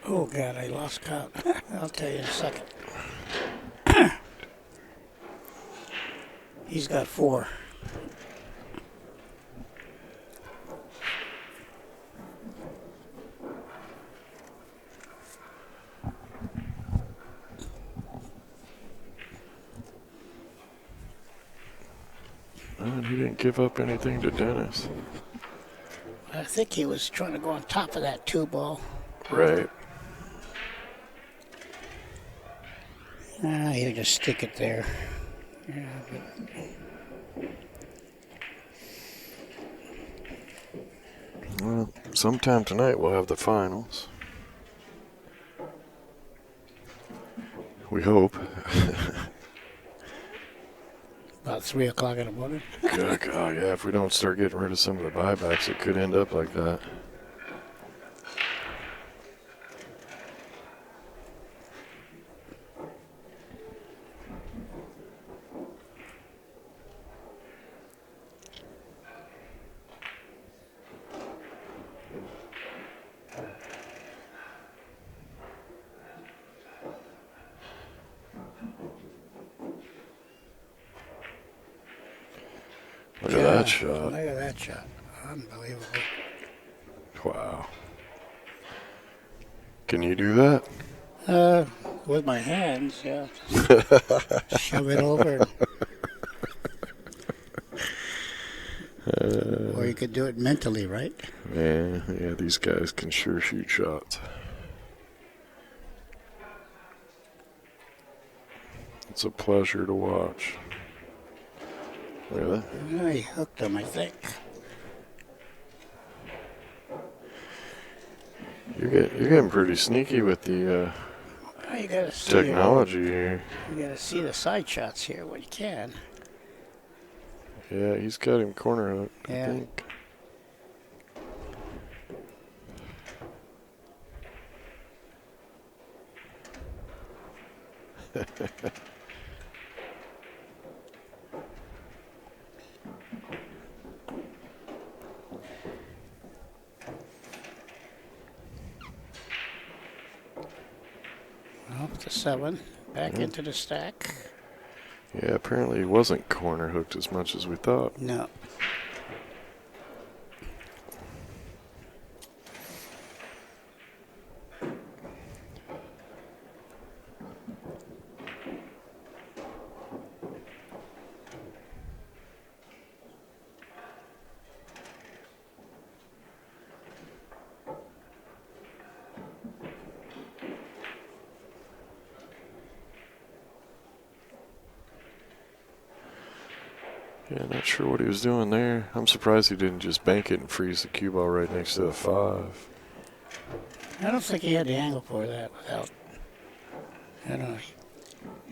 Oh, God, I lost count. I'll tell you in a second. He's got 4. And he didn't give up anything to Dennis. I think he was trying to go on top of that 2 ball. Right. He'll just stick it there. Yeah, Well, sometime tonight we'll have the finals. We hope. about 3 o'clock in the morning. God, yeah, if we don't start getting rid of some of the buybacks, it could end up like that. Look at that shot. Look at that shot. Unbelievable. Wow. Can you do that? With my hands, yeah. Shove it over. Or you could do it mentally, right? Yeah, these guys can sure shoot shots. It's a pleasure to watch. Look at that. Yeah, he hooked him, I think. You're getting pretty sneaky with the Well, you gotta see technology here. You gotta see the side shots here when you can. Yeah, he's got him corner hooked, Yeah. I think. Up to 7. Back into the stack. Yeah, apparently he wasn't corner hooked as much as we thought. No. Yeah, not sure what he was doing there. I'm surprised he didn't just bank it and freeze the cue ball right next to the 5. I don't think he had the angle for that without. I don't know.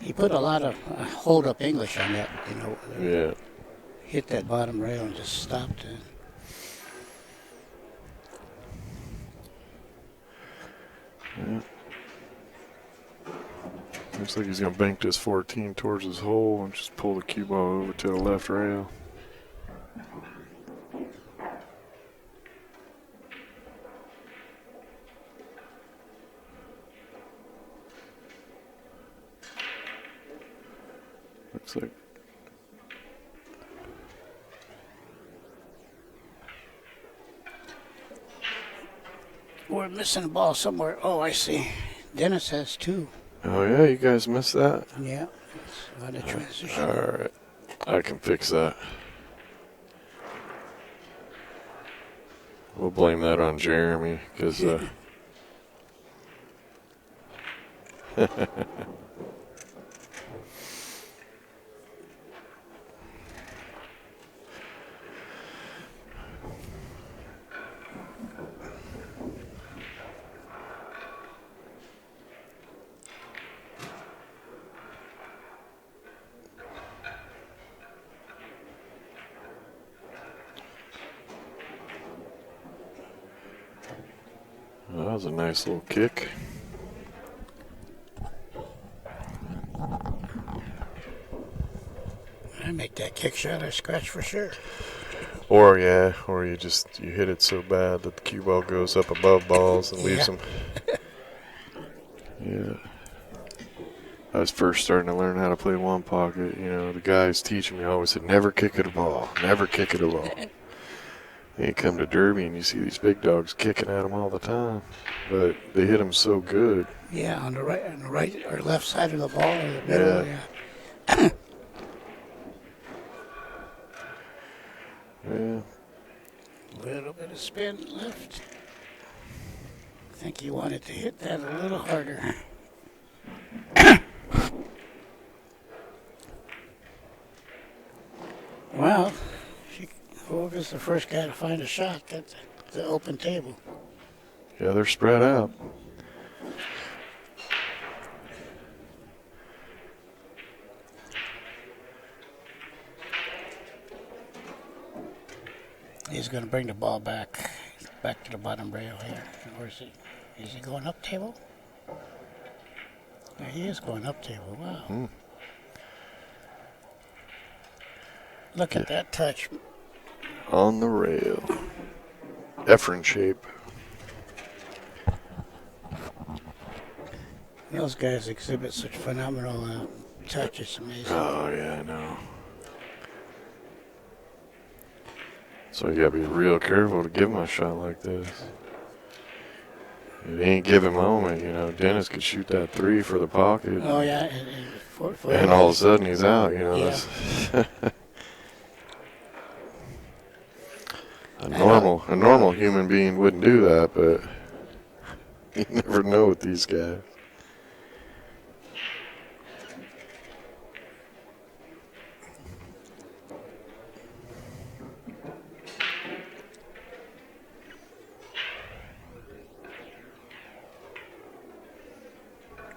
He put a lot of hold up English on that, you know. Yeah. Hit that bottom rail and just stopped it. Yeah. Looks like he's going to bank this 14 towards his hole and just pull the cue ball over to the left rail. Looks like We're missing a ball somewhere. Oh, I see. Dennis has 2. Oh, yeah, you guys missed that? Yeah. It's on the transition. All right. I can fix that. We'll blame that on Jeremy, because... that was a nice little kick. I make that kick shot or scratch for sure. Or you hit it so bad that the cue ball goes up above balls and leaves them. Yeah. I was first starting to learn how to play one pocket. You know, the guys teaching me always said, never kick at a ball, never kick at a ball. And you come to Derby and you see these big dogs kicking at them all the time, but they hit them so good. Yeah, on the right or left side of the ball or the middle. Yeah. Yeah. A little bit of spin left. I think he wanted to hit that a little harder. Well, whoever's the first guy to find a shot, that's the open table. Yeah, they're spread out. He's going to bring the ball back to the bottom rail here. Or is he going up table? Yeah, he is going up table. Wow. Look at that touch. On the rail. Efferin shape. Those guys exhibit such phenomenal touch. It's amazing. Oh, yeah, I know. So you gotta be real careful to give him a shot like this. It ain't given moment, you know. Dennis could shoot that 3 for the pocket. Oh, yeah. And all of a sudden he's out, you know. Yeah. That's a normal human being wouldn't do that, but you never know with these guys.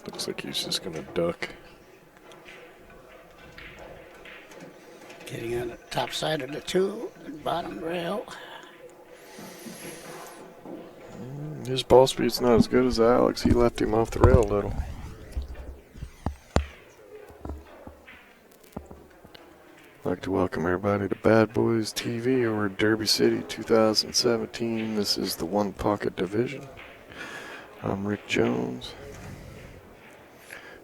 Looks like he's just going to duck. Getting on the top side of the 2, bottom rail. His ball speed's not as good as Alex. He left him off the rail a little. I'd like to welcome everybody to Bad Boys TV over at Derby City 2017. This is the One Pocket Division. I'm Rick Jones.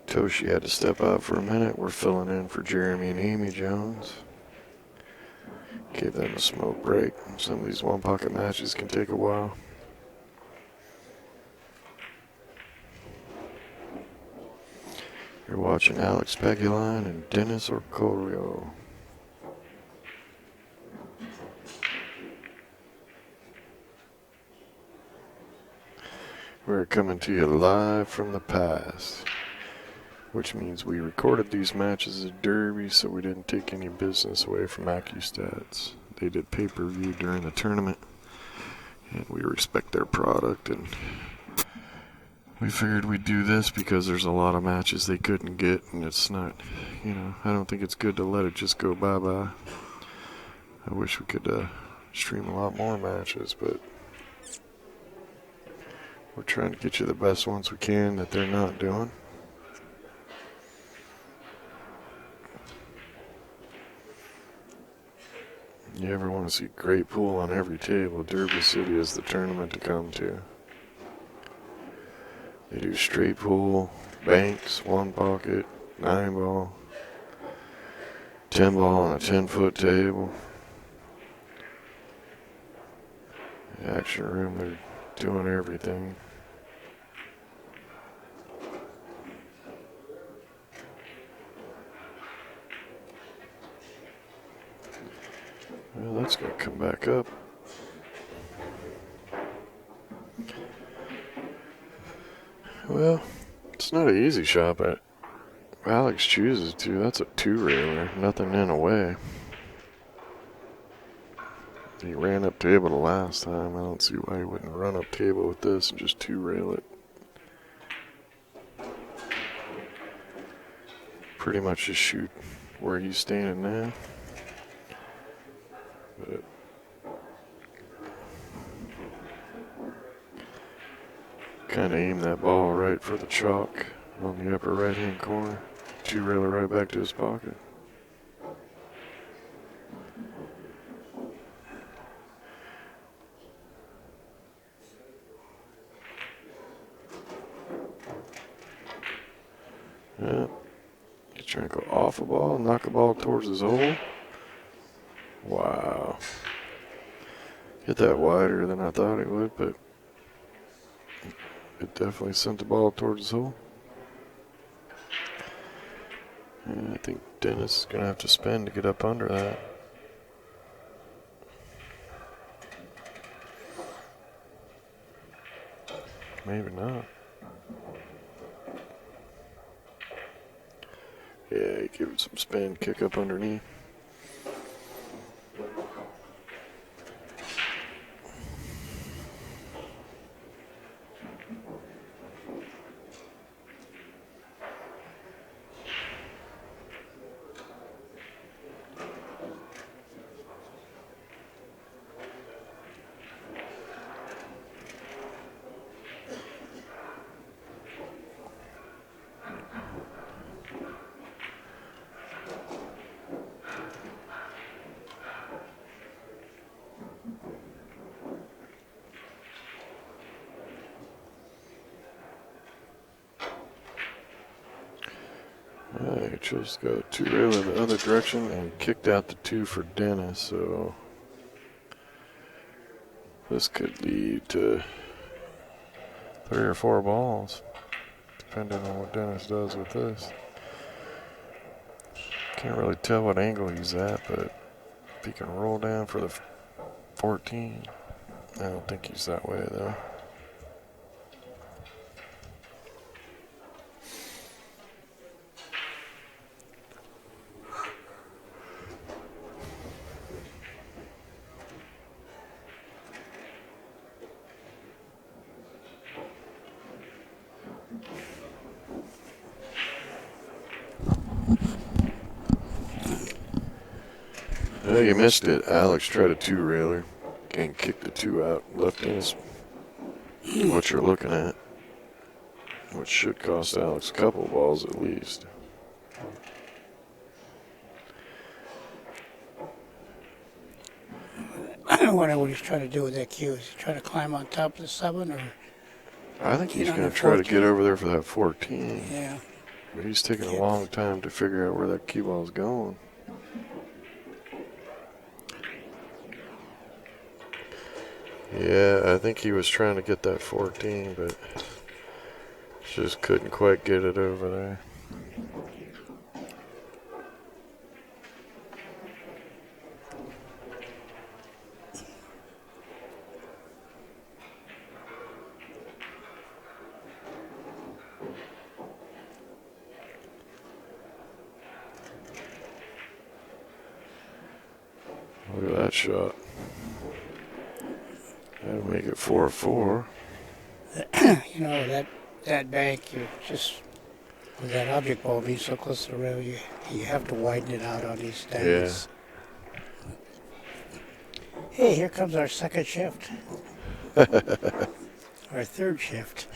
Toshi had to step out for a minute. We're filling in for Jeremy and Amy Jones. Gave them a smoke break. Some of these one pocket matches can take a while. You're watching Alex Pagulayan and Dennis Orcollo. We're coming to you live from the past, which means we recorded these matches at Derby, so we didn't take any business away from AccuStats. They did pay-per-view during the tournament, and we respect their product, and we figured we'd do this because there's a lot of matches they couldn't get, and it's not, you know, I don't think it's good to let it just go bye-bye. I wish we could stream a lot more matches, but we're trying to get you the best ones we can that they're not doing. You ever want to see great pool on every table, Derby City is the tournament to come to. They do straight pool, banks, one pocket, 9 ball, 10 ball on a 10-foot table. The action room, they're doing everything. Well, that's going to come back up. Well, it's not an easy shot, but Alex chooses to. That's a two-railer. Nothing in a way. He ran up table the last time. I don't see why he wouldn't run up table with this and just two-rail it. Pretty much just shoot where he's standing now. But kind of aim that ball right for the chalk on the upper right-hand corner. Two-railer right back to his pocket. Yeah. He's trying to go off a ball, knock a ball towards his hole. Wow. Hit that wider than I thought it would, but it definitely sent the ball towards his hole. And I think Dennis is going to have to spin to get up under that. Maybe not. Yeah, give it some spin, kick up underneath. I chose to go two-rail in the other direction and kicked out the two for Dennis, so this could lead to 3 or 4 balls, depending on what Dennis does with this. Can't really tell what angle he's at, but if he can roll down for the 14, I don't think he's that way, though. Oh, you missed it. Alex tried a two-railer and kicked the two out. Left in is what you're looking at, which should cost Alex a couple balls at least. I wonder what he's trying to do with that cue. Is he trying to climb on top of the 7 or? I think he's Get on going the to try to 14. get over there for that 14. Yeah. But he's taking a long time to figure out where that cue ball's going. Yeah, I think he was trying to get that 14, but just couldn't quite get it over there. Look at that shot. That'll make it 4-4. You know, that bank, you just, with that object ball being so close to the rail, you have to widen it out on these stands. Hey, here comes our second shift. Our third shift.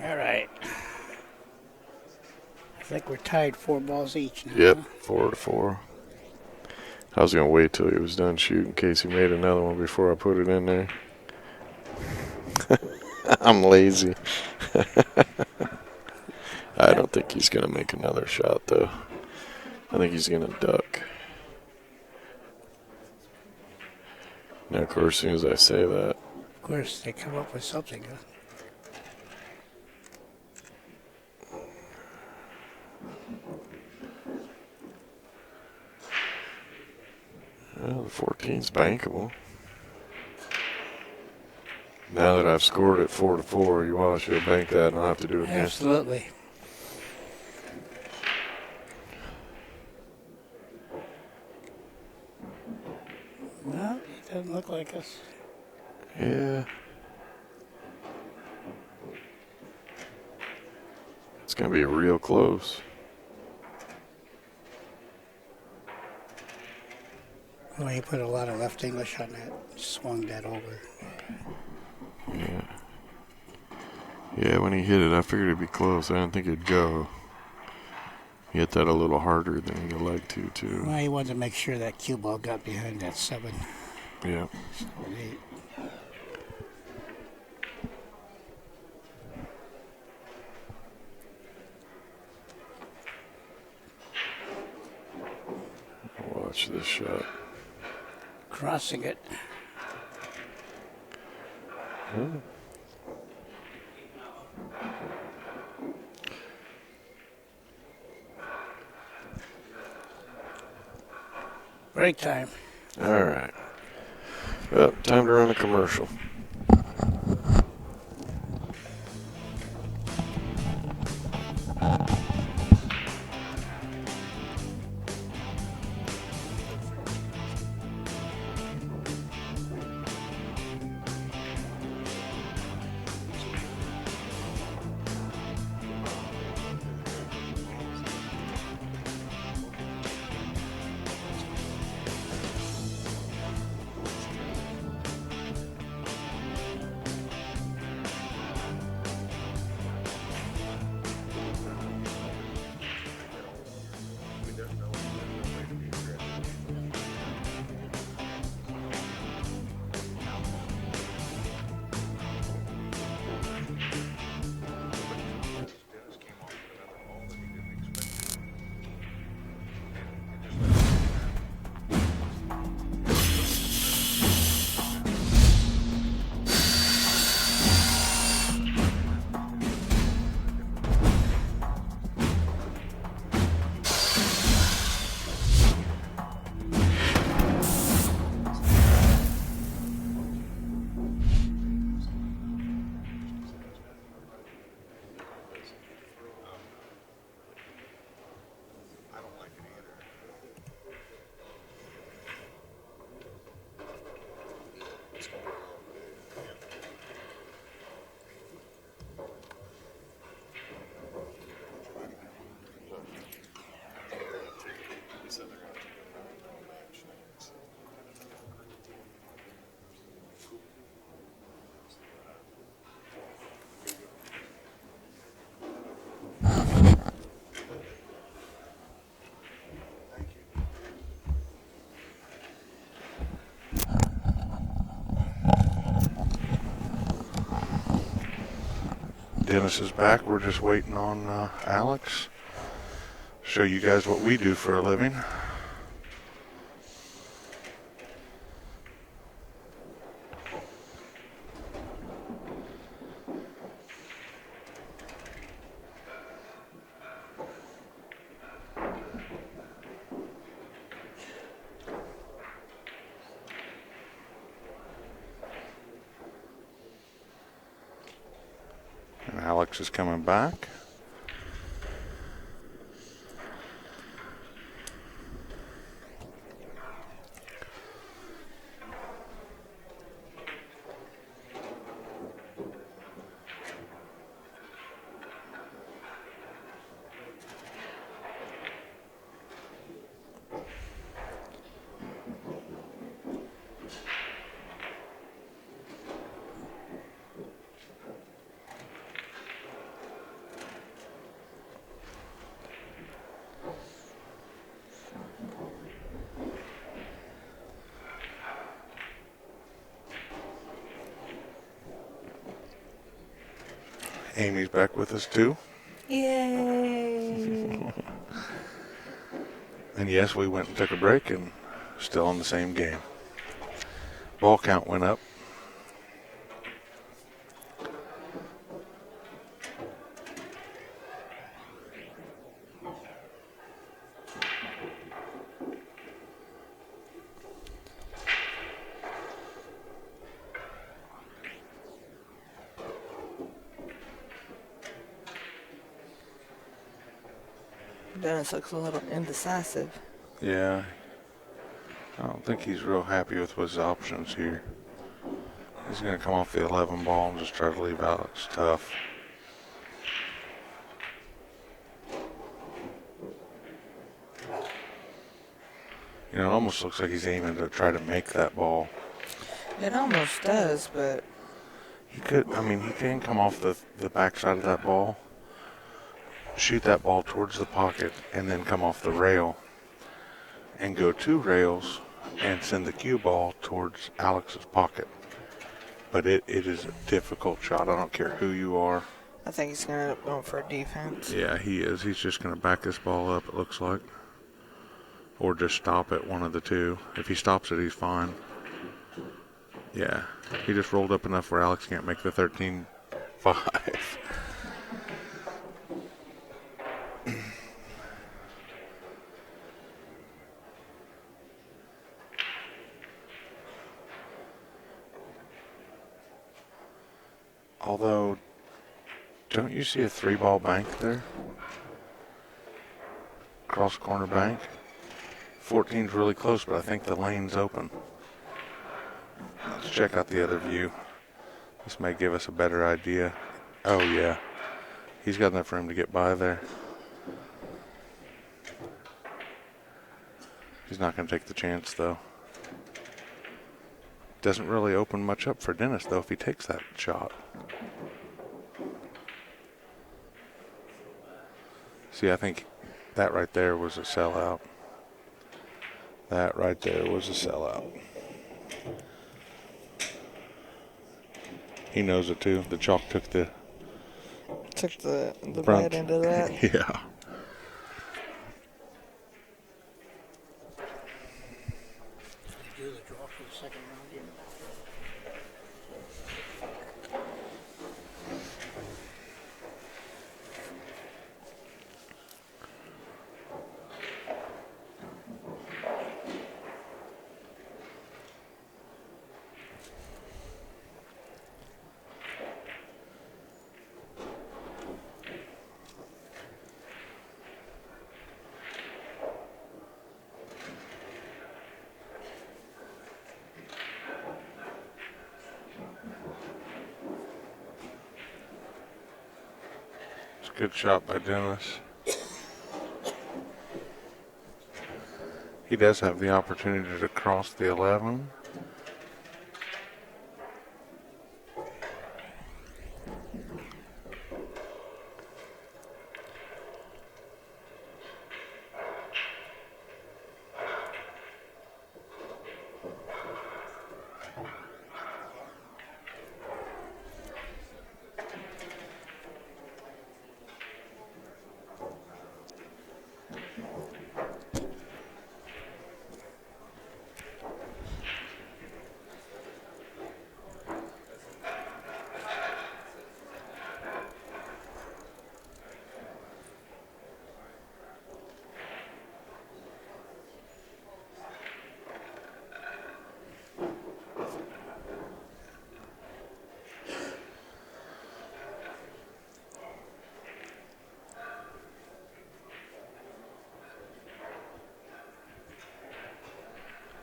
All right. I think we're tied 4 balls each now. Yep, Huh? 4-4. I was going to wait till he was done shooting in case he made another one before I put it in there. I'm lazy. I don't think he's going to make another shot, though. I think he's going to duck. Now, of course, as soon as I say that, Of course, they come up with something. Huh? Well, the 14's bankable. Now that I've scored it 4-4, you want to bank that and I'll have to do it again. Absolutely. No, it doesn't look like us. Yeah. It's going to be real close. Well, you put a lot of left English on that, swung that over. Yeah. Yeah, when he hit it, I figured it'd be close. I didn't think it'd go. He hit that a little harder than he'd like to, too. Well, he wanted to make sure that cue ball got behind that 7, Yeah. 8. Watch this shot. Crossing it. Hmm. Break time. All right. Well, time to run a commercial. Dennis is back. We're just waiting on Alex. Show you guys what we do for a living. And Alex is coming back. Amy's back with us too. Yay! And yes, we went and took a break and still in the same game. Ball count went up. Dennis looks a little indecisive. Yeah. I don't think he's real happy with his options here. He's going to come off the 11 ball and just try to leave Alex tough. You know, it almost looks like he's aiming to try to make that ball. It almost does, but He could, I mean, he can come off the backside of that ball, shoot that ball towards the pocket, and then come off the rail and go 2 rails and send the cue ball towards Alex's pocket. But it is a difficult shot. I don't care who you are. I think he's going to end up going for a defense. Yeah, he is. He's just going to back this ball up, it looks like. Or just stop it, one of the two. If he stops it, he's fine. Yeah, he just rolled up enough where Alex can't make the 13-5. Although, don't you see a 3-ball bank there? Cross corner bank. 14's really close, but I think the lane's open. Let's check out the other view. This may give us a better idea. Oh, yeah. He's got enough room to get by there. He's not going to take the chance, though. Doesn't really open much up for Dennis, though, if he takes that shot. See, I think that right there was a sellout. That right there was a sellout. He knows it too. The chalk took the bad end of that. Yeah. Do the draw for the second round here. It's a good shot by Dennis. He does have the opportunity to cross the 11.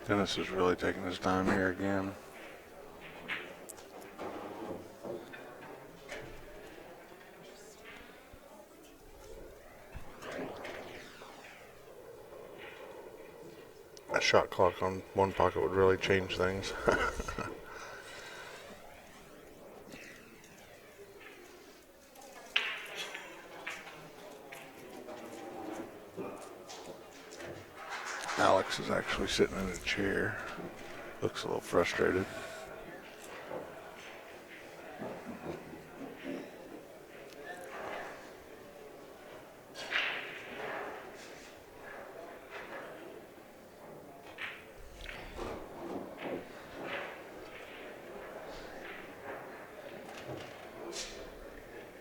Dennis is really taking his time here again. A shot clock on one pocket would really change things. Alex is actually sitting in a chair. Looks a little frustrated.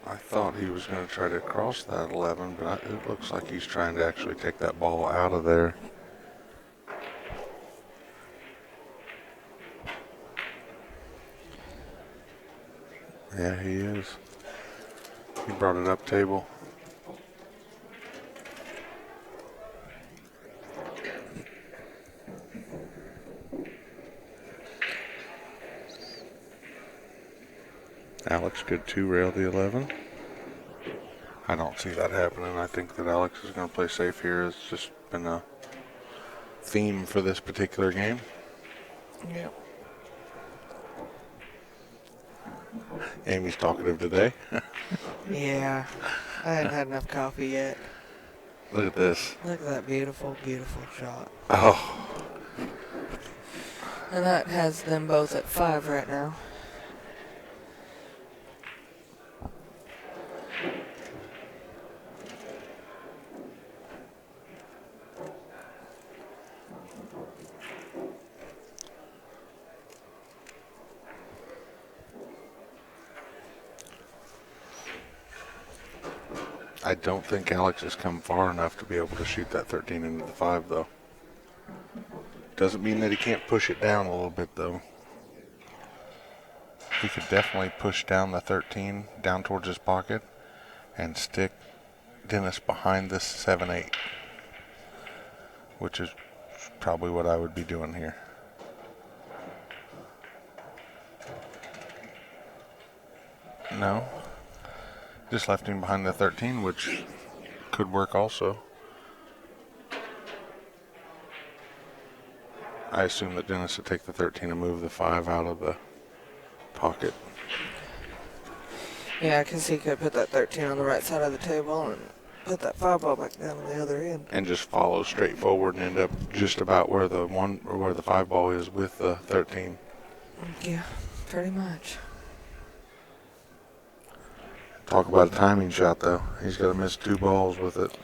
I thought he was going to try to cross that 11, but it looks like he's trying to actually take that ball out of there. Yeah, he is. He brought it up table. Alex could two-rail the 11. I don't see that happening. I think that Alex is going to play safe here. It's just been a theme for this particular game. Yep. Amy's talkative today. Yeah. I hadn't had enough coffee yet. Look at this. Look at that beautiful, beautiful shot. Oh, And that has them both at 5 right now. I don't think Alex has come far enough to be able to shoot that 13 into the 5, though. Doesn't mean that he can't push it down a little bit, though. He could definitely push down the 13 down towards his pocket and stick Dennis behind this 7-8, which is probably what I would be doing here. No. Just left him behind the 13, which could work also. I assume that Dennis would take the 13 and move the 5 out of the pocket. Yeah, because he could put that 13 on the right side of the table and put that 5 ball back down on the other end. And just follow straight forward and end up just about where the 5 ball is with the 13. Yeah, pretty much. Talk about a timing shot, though. He's got to miss 2 balls with it.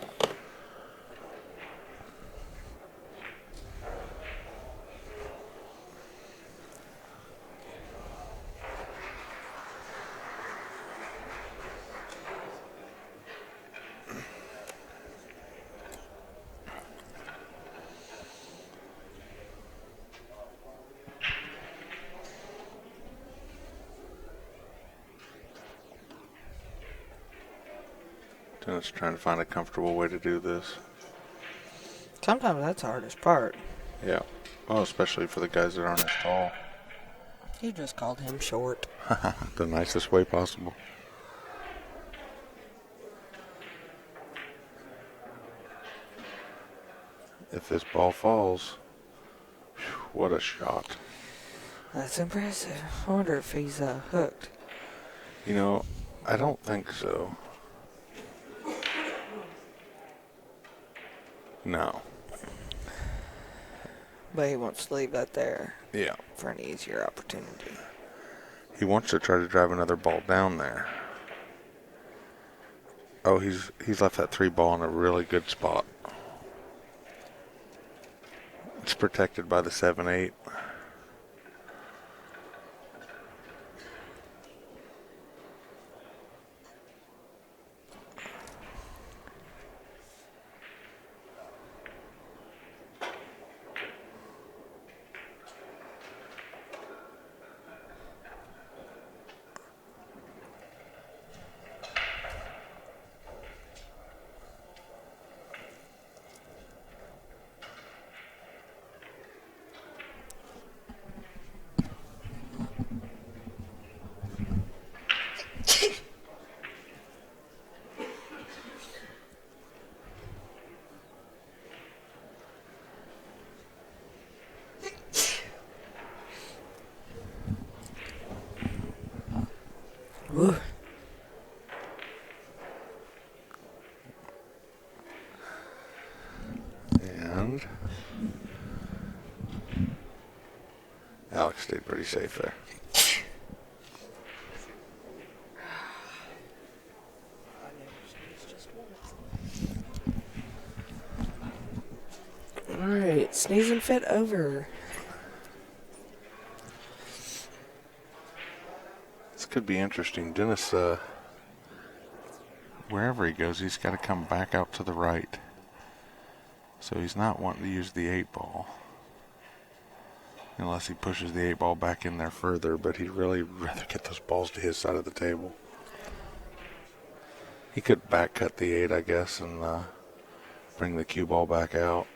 Dennis trying to find a comfortable way to do this. Sometimes that's the hardest part. Yeah. Oh, especially for the guys that aren't as tall. You just called him short. The nicest way possible. If this ball falls, what a shot. That's impressive. I wonder if he's hooked. You know, I don't think so. No. But he wants to leave that there Yeah. for an easier opportunity. He wants to try to drive another ball down there. Oh, he's left that 3 ball in a really good spot. It's protected by the 7-8. Woo. And Alex stayed pretty safe there. Alright, sneeze and fit over. This could be interesting. Dennis, wherever he goes, he's got to come back out to the right. So he's not wanting to use the 8 ball. Unless he pushes the 8 ball back in there further, but he'd really rather get those balls to his side of the table. He could back cut the 8, I guess, and bring the cue ball back out.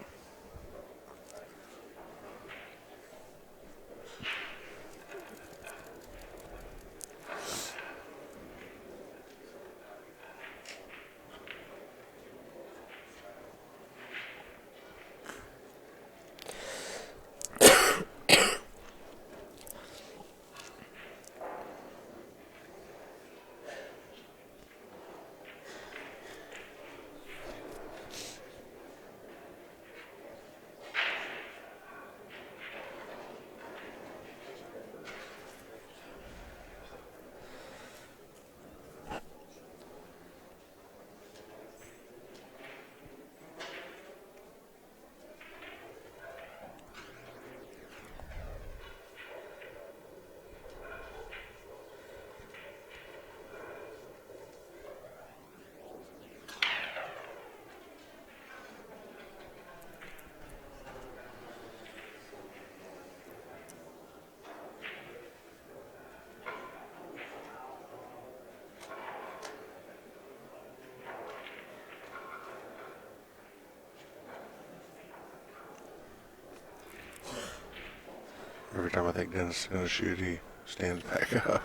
Every time I think Dennis is going to shoot, he stands back up.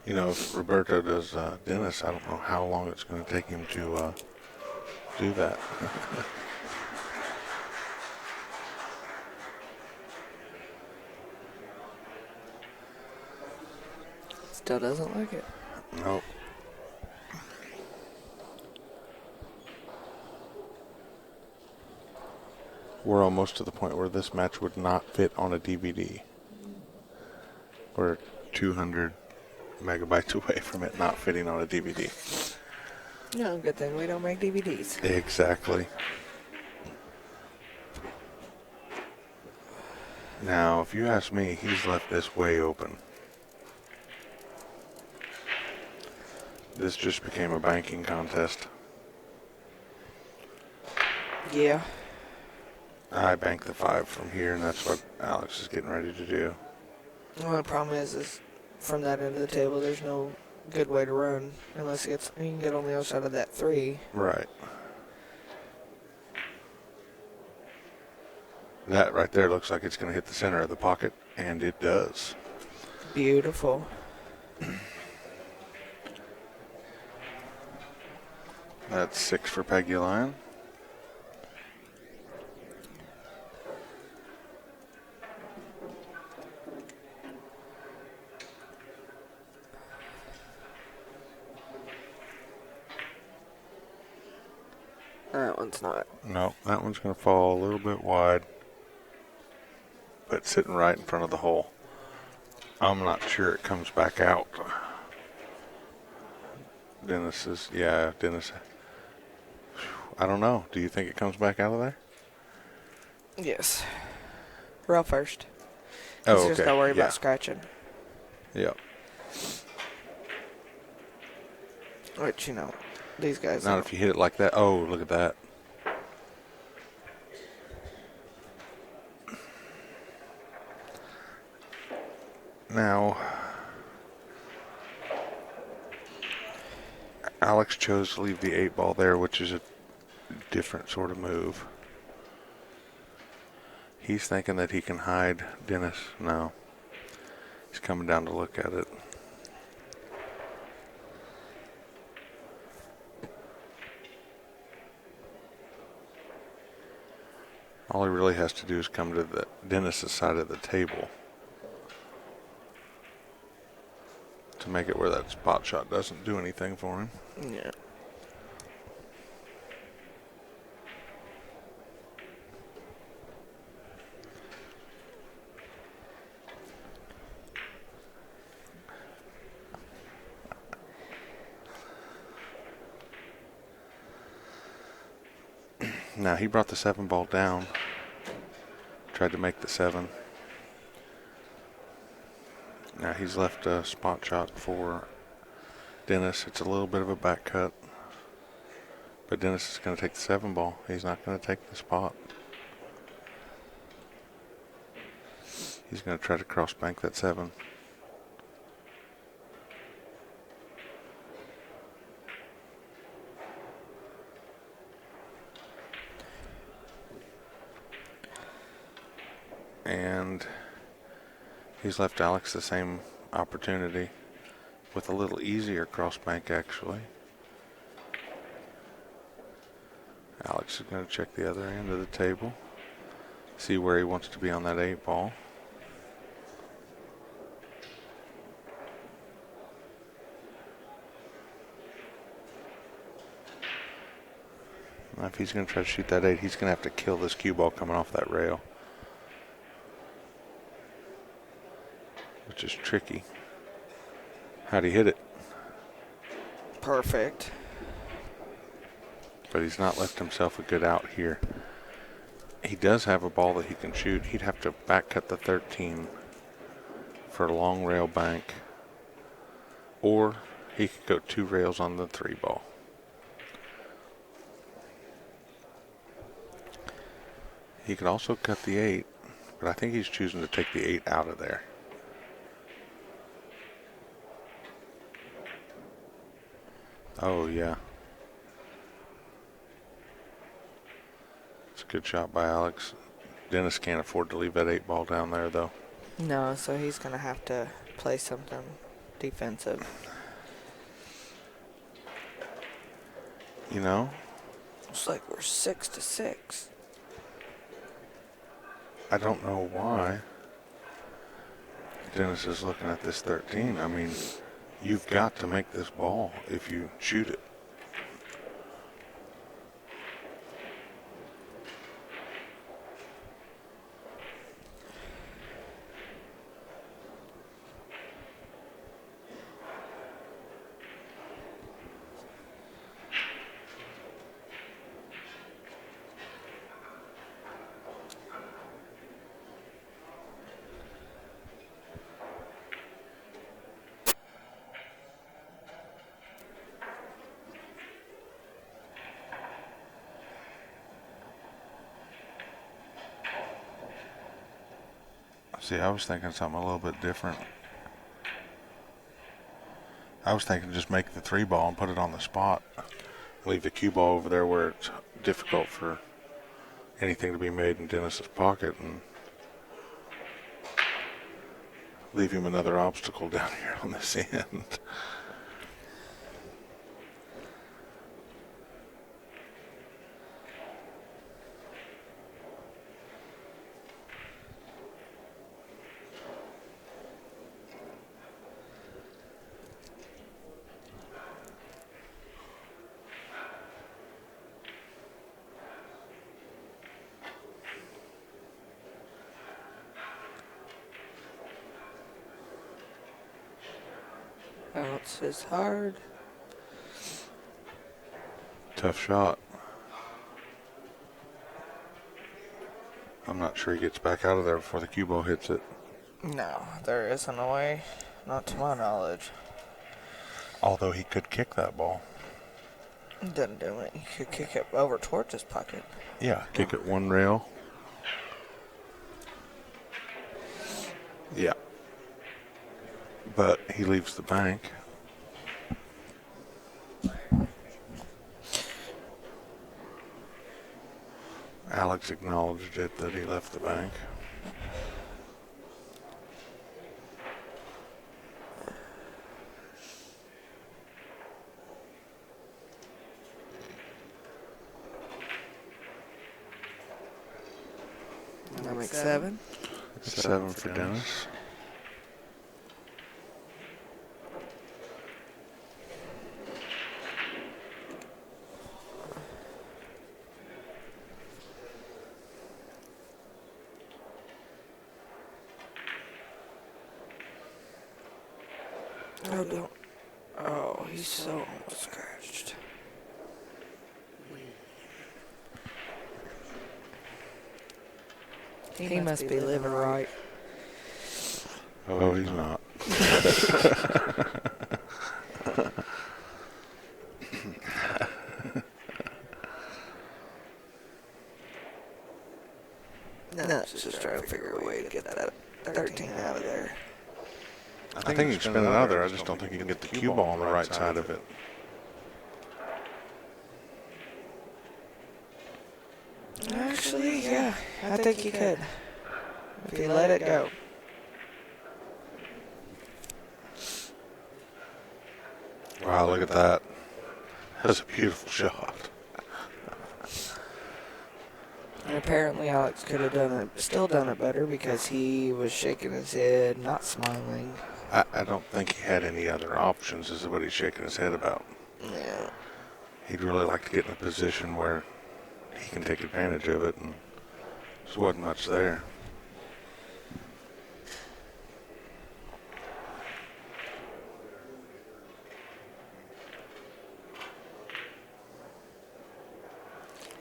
You know, if Roberto does Dennis, I don't know how long it's going to take him to do that. Still doesn't like it. Nope. We're almost to the point where this match would not fit on a DVD. We're 200 megabytes away from it not fitting on a DVD. No, good thing we don't make DVDs. Exactly. Now, if you ask me, he's left this way open. This just became a banking contest. Yeah. I banked the 5 from here, and that's what Alex is getting ready to do. Well, the problem is from that end of the table, there's no good way to run unless you can get on the other side of that 3. Right. That right there looks like it's going to hit the center of the pocket, and it does. Beautiful. That's 6 for Pagulayan. That one's not. No, that one's going to fall a little bit wide, but sitting right in front of the hole. I'm not sure it comes back out. Dennis. I don't know. Do you think it comes back out of there? Yes. Rail first. Oh, He's okay. just got to worry Yeah. about scratching. Yep. Which, these guys. Not if you hit it like that. Oh, look at that. Now, Alex chose to leave the 8 ball there, which is a different sort of move. He's thinking that he can hide Dennis. No. He's coming down to look at it. All he really has to do is come to the Dennis's side of the table to make it where that spot shot doesn't do anything for him. Yeah. Now he brought the 7 ball down, tried to make the 7. Now he's left a spot shot for Dennis. It's a little bit of a back cut, but Dennis is going to take the 7 ball. He's not going to take the spot. He's going to try to cross bank that 7. And he's left Alex the same opportunity with a little easier cross bank, actually. Alex is going to check the other end of the table, see where he wants to be on that 8 ball. Now if he's going to try to shoot that 8, he's going to have to kill this cue ball coming off that rail, which is tricky. How'd he hit it? Perfect. But he's not left himself a good out here. He does have a ball that he can shoot. He'd have to back cut the 13 for a long rail bank, or he could go 2 rails on the 3 ball. He could also cut the 8, but I think he's choosing to take the 8 out of there. Oh, yeah. Good shot by Alex. Dennis can't afford to leave that 8 ball down there, though. No, so he's going to have to play something defensive. You know, Looks like we're 6-6. I don't know why Dennis is looking at this 13. I mean, you've got to make this ball if you shoot it. See, I was thinking something a little bit different. I was thinking just make the 3 ball and put it on the spot. Leave the cue ball over there where it's difficult for anything to be made in Dennis's pocket and leave him another obstacle down here on this end. Bounce is hard. Tough shot. I'm not sure he gets back out of there before the cue ball hits it. No, there isn't a way. Not to my knowledge. Although he could kick that ball. Doesn't do it. You could kick it over towards his pocket. Yeah, kick it 1 rail. Yeah. But he leaves the bank. Alex acknowledged it that he left the bank. That makes 7. 7 for Dennis. Oh, don't. Oh, he's so almost scratched. He must be living right. Oh, he's not. No, just trying to figure a way to get that 13 out of there. I think he can spin it out of there. I just don't think he can get the cue ball on the right side of it. Actually, yeah, I think you could. If you let it go. Wow, look at that. That's a beautiful shot. And apparently Alex could have still done it better because he was shaking his head, not smiling. I don't think he had any other options, is what he's shaking his head about. Yeah. He'd really like to get in a position where he can take advantage of it, and there wasn't much there.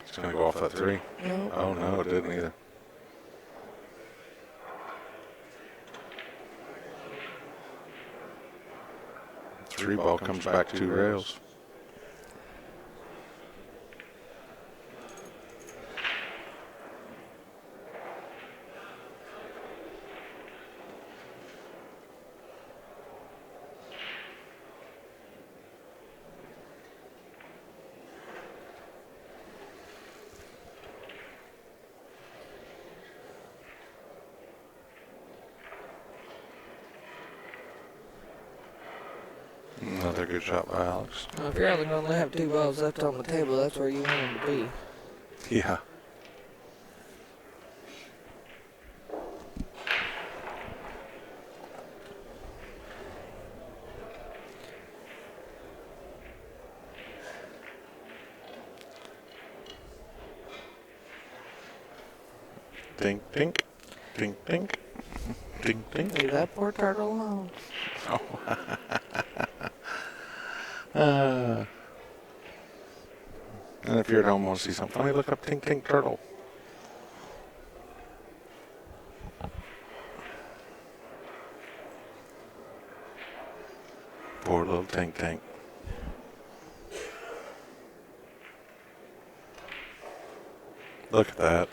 It's going to go off that 3. No. Oh, no, it didn't either. Three ball comes back 2 rails. good shot by Alex. Well, if you're only going to have 2 balls left on the table, that's where you want them to be. Yeah. Dink, dink, dink, dink, dink, dink. Leave that poor turtle alone. And if you're at home and want to see something funny, look up Tink Tink Turtle. Poor little Tink Tink. Look at that.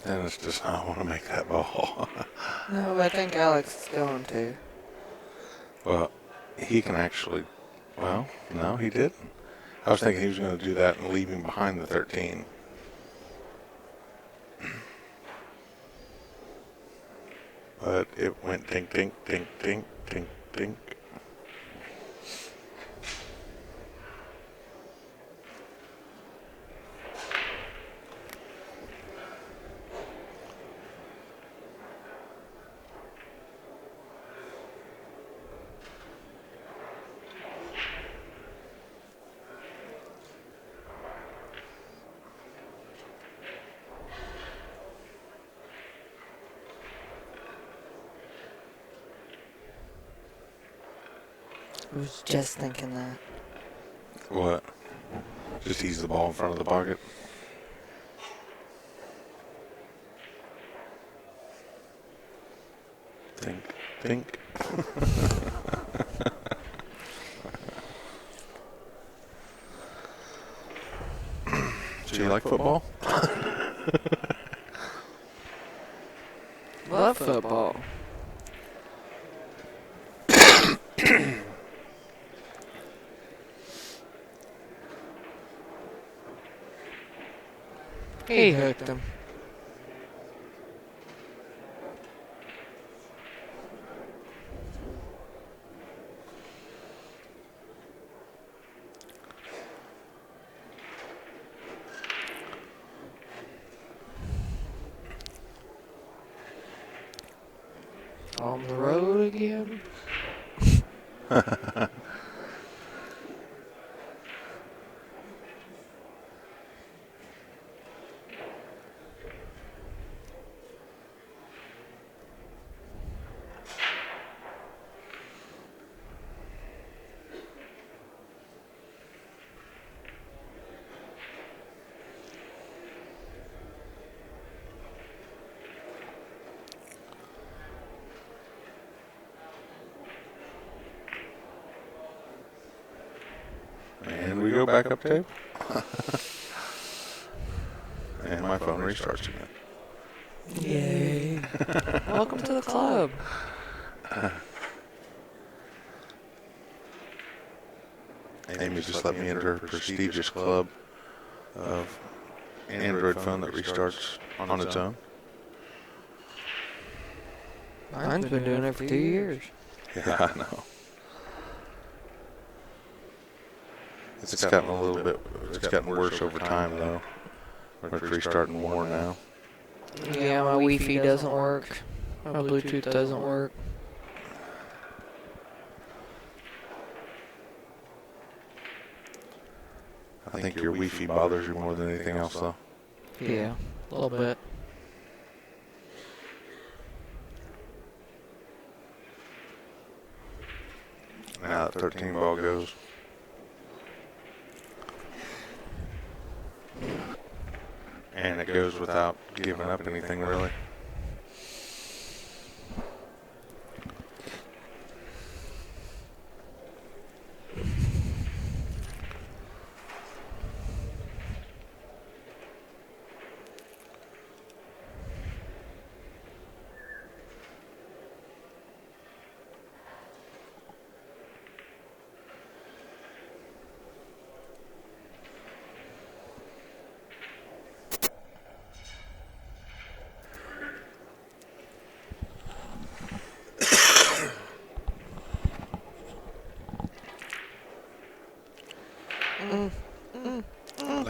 Dennis does not want to make that ball. No, but I think Alex is going to. Well, he can actually. Well, no, he didn't. I was thinking he was going to do that and leave him behind the 13. But it went dink, dink, dink, dink, dink, dink. I was just thinking that. What? Just ease the ball in front of the pocket. Think, think. Do you like football? Love football. He hooked him. On the road again. And we go back up tape. And my phone restarts again. Yay. Welcome to the club. Amy just let me enter her prestigious club of Android phone that restarts on its own. Mine's been doing it for 2 years. Yeah, I know. It's gotten a little bit, it's gotten worse over time though. It's restarting more now. Yeah, my Wi-Fi doesn't work. My Bluetooth doesn't work. I think your Wi-Fi bothers you more than anything else though. Yeah, a little bit. Now that 13 ball goes. And it goes without giving up anything really.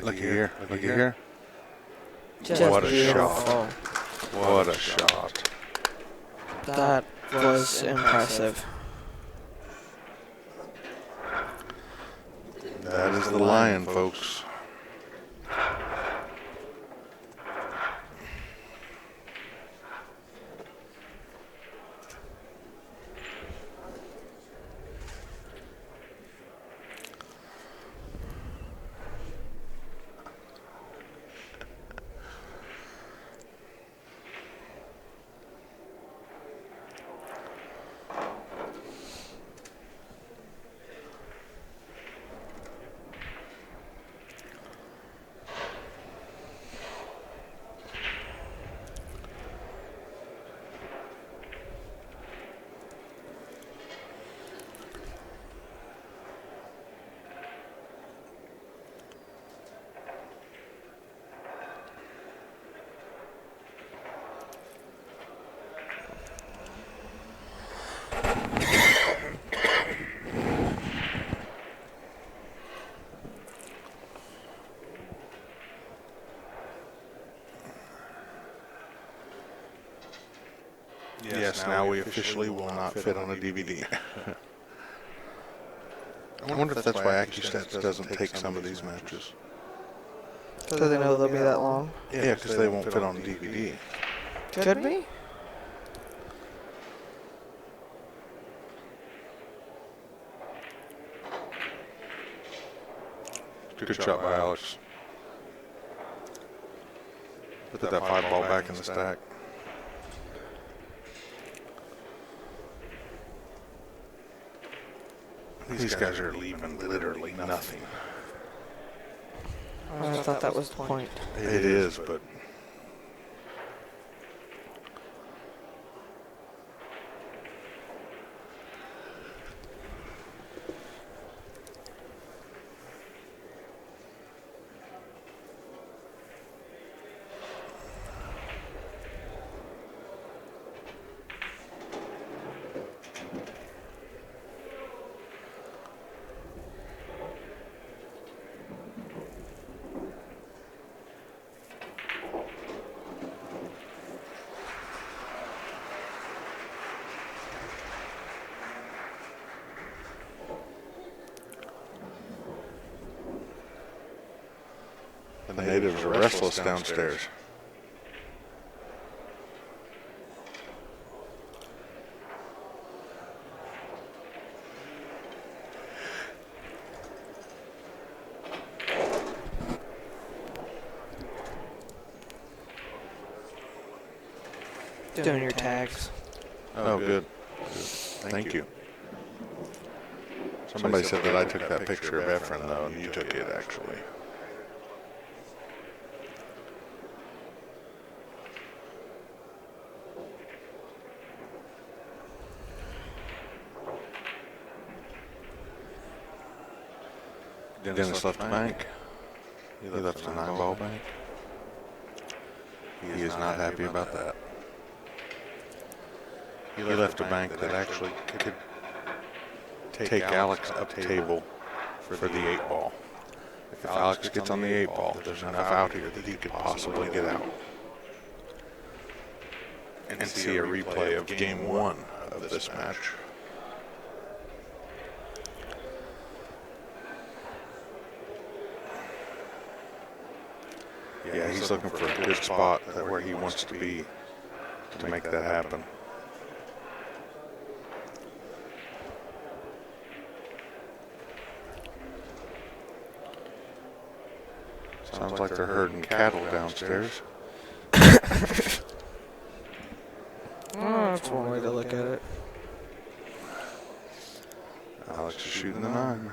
Look here. Look here. Just What a beautiful. What a shot. That was impressive. That is the lion, folks. Yes, now we officially will not fit on a DVD. I wonder if that's why AccuStats doesn't take some of these matches. So they know they'll be that long? Yeah, because they won't fit on DVD. Could be. Good shot by Alex. Put that 5-ball back in the stack. These guys are leaving literally nothing. I thought that was the point. It is, but the natives are restless downstairs. Doing your tags. Oh, good. Thank you. Somebody said that I took that picture of Efren, though, and you took it, actually. Dennis left the bank. He left the 9-ball bank. He is not happy about that. He left a bank that actually could take Alex up table for the 8-ball. If Alex gets on the 8-ball, there's enough out here that he could possibly get out and see a replay of Game 1 of this match. Yeah, he's looking for a good spot where he wants to be to make that happen. Sounds like they're herding cattle downstairs. That's one way to look at it. Alex is shooting the 9.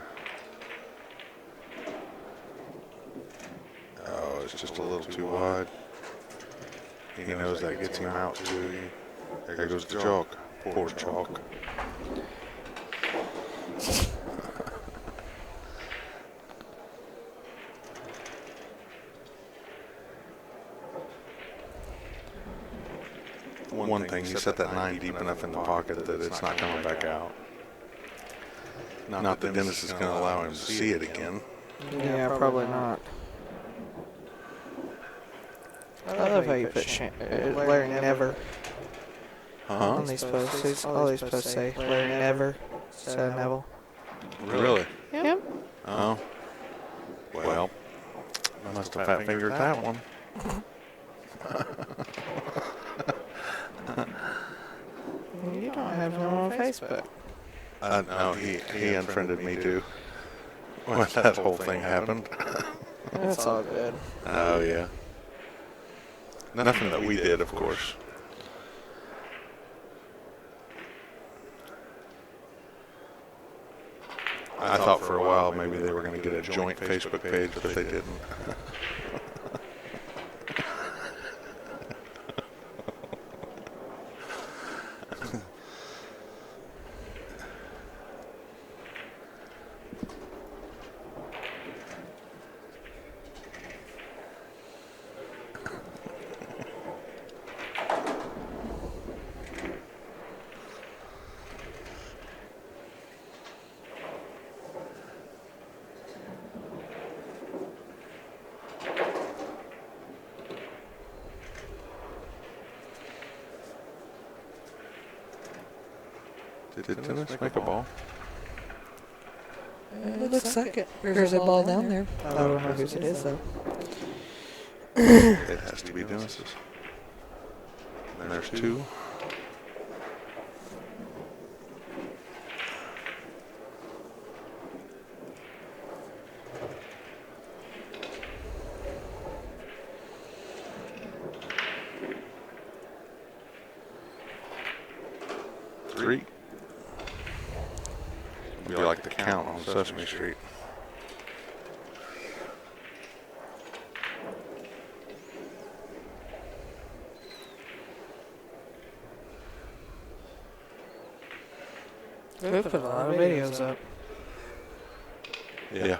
Oh, it's just a little too wide. He knows that gets him out too. There goes the chalk. Poor chalk. One thing, he set that 9 deep enough in the pocket that it's not coming back out. Not that Dennis is going to allow him to see it again. Yeah, probably not. I love how you put Larry Never Huh? on these posts. All these posts say Larry Never instead of Neville. Really? Yep. Oh. Well, I must have fat fingered that one. You don't have him on Facebook. No, he unfriended me too. When that whole thing happened. That's all good. Oh, yeah. Nothing that we did, of course. I thought for a while maybe they were going to get a joint Facebook page, but they didn't. Did Dennis make a ball? It looks like it. There's a ball down there. I don't know whose it is, though. It has to be Dennis's. And there's two. Three. Would be like the count on Sesame Street. They put a lot of videos up. Yeah.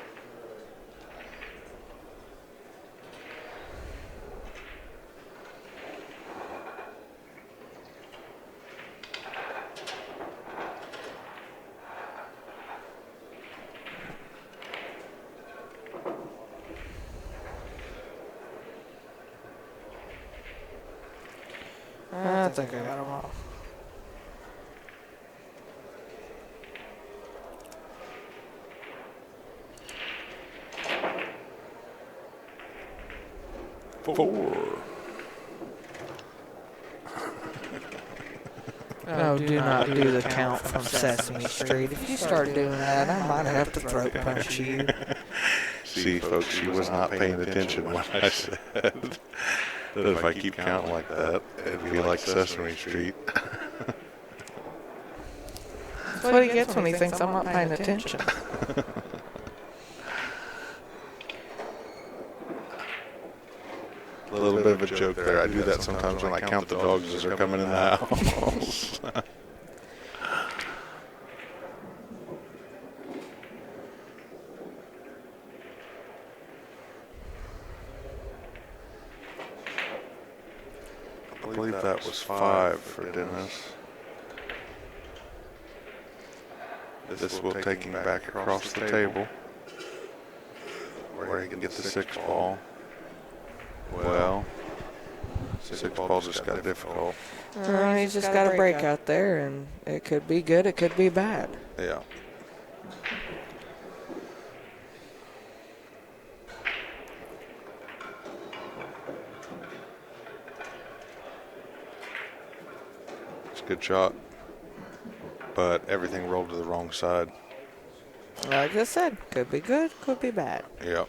I think I got them all. Four. Oh, do not do the count from Sesame Street. If you start doing that, I might have to throat punch you. See, folks, she was not paying attention when I said that if I keep counting like that, it'd be like Sesame Street. That's what he gets when he thinks I'm not paying attention. A little bit of a joke there. I do that sometimes when I count the dogs as they're coming in the house. I believe that was 5 for Dennis. This will take him back across the table where he can get the 6 ball. Well, 6 ball just got difficult. He's just got a break out there, and it could be good, it could be bad. Yeah. It's a good shot, but everything rolled to the wrong side. Like I said, could be good, could be bad. Yeah.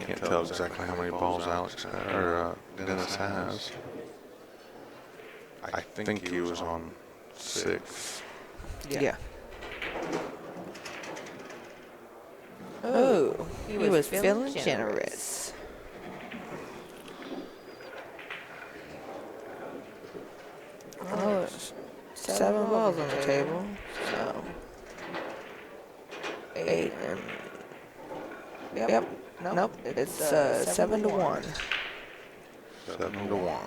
Can't tell exactly how many balls Dennis has. I think he was on 6. Yeah. Oh, he was feeling generous. Oh, it's 7 balls on the table. So 8 and yep. Nope. It's 7 to 1. 7 to 1.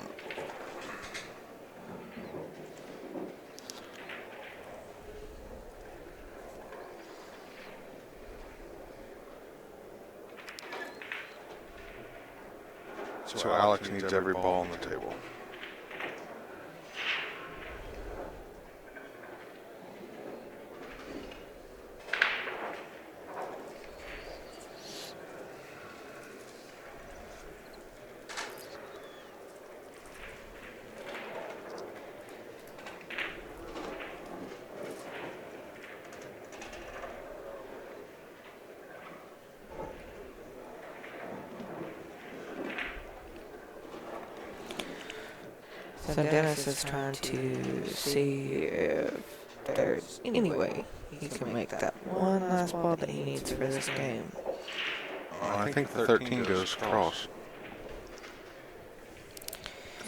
So Alex needs every ball on the table. So Dennis is trying to see if there's any way he can make that one last ball that he needs for this game. I think the 13 goes cross.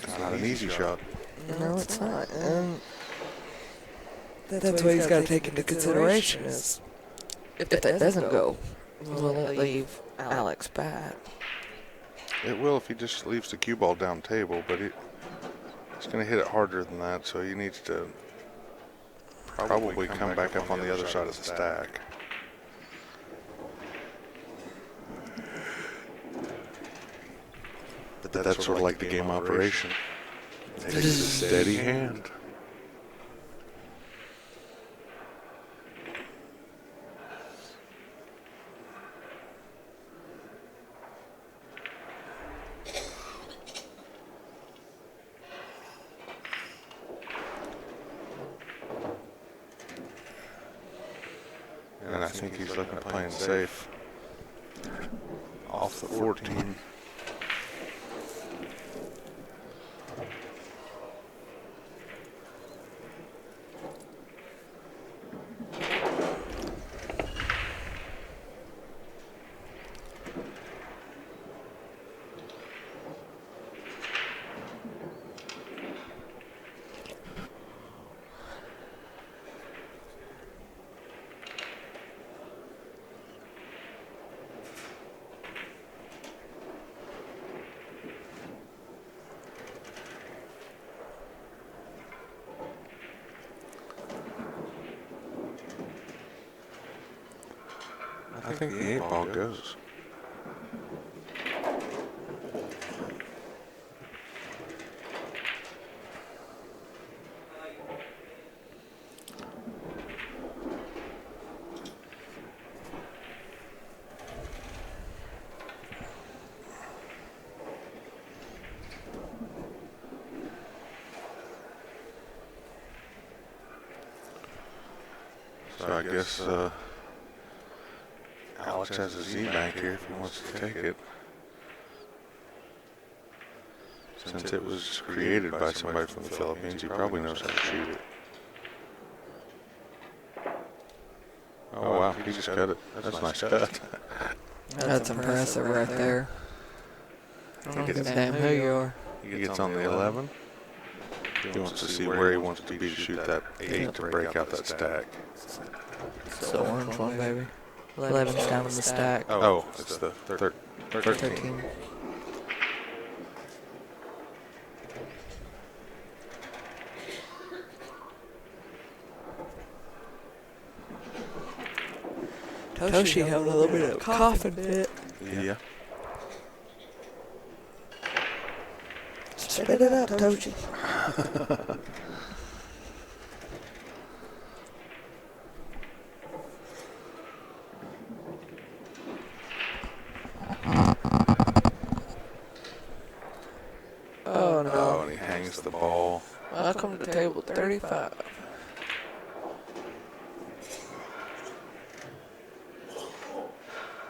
It's not an easy shot. No, it's not. And that's what he's got to take into consideration is if that doesn't go, will it leave Alex bad? It will if he just leaves the cue ball down table, but he's going to hit it harder than that, so he needs to probably come back up on the other side of the stack. But that's sort of like the game operation. It takes a steady hand. And I think he's looking at playing safe off the 14. I think the 8-ball goes. So I guess Alex has a Z-bank here if he wants to take it. Since it was created by somebody from the Philippines, he probably knows how to shoot it. Oh wow, he just cut it. That's a nice cut. That's impressive right there. I don't give a damn who you are. He gets on the 11. He wants to see where he wants to be to shoot that 8 to break out that stack. So orange one, baby. 11's down in the stack. Oh, it's the 13. Toshi having a little bit of a coughing fit. Yeah. Spit it up, Toshi. Oh no. Oh, and he hangs the ball. Welcome to table 35.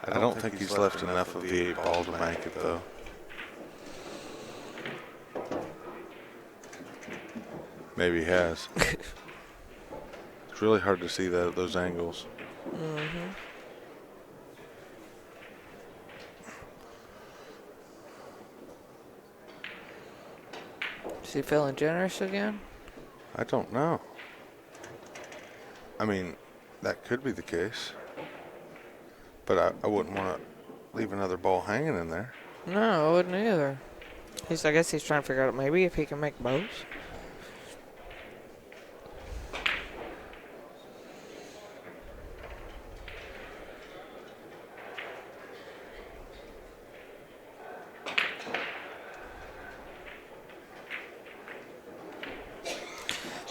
I don't think he's left enough of the 8-ball to make it, though. Maybe he has. It's really hard to see that at those angles. Mm-hmm. Is he feeling generous again? I don't know. I mean, that could be the case. But I wouldn't want to leave another ball hanging in there. No, I wouldn't either. I guess he's trying to figure out maybe if he can make bows.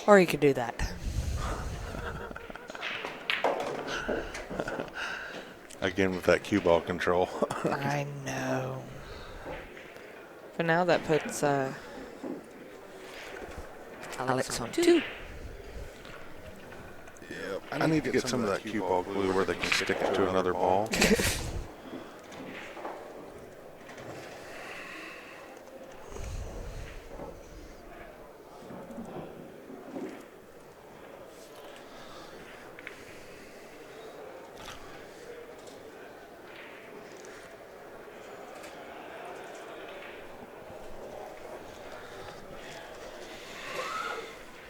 Or he could do that. Again with that cue ball control. I know. But now that puts Alex on 2. Yep. I need to get some of that cue ball glue where they can stick it to another ball.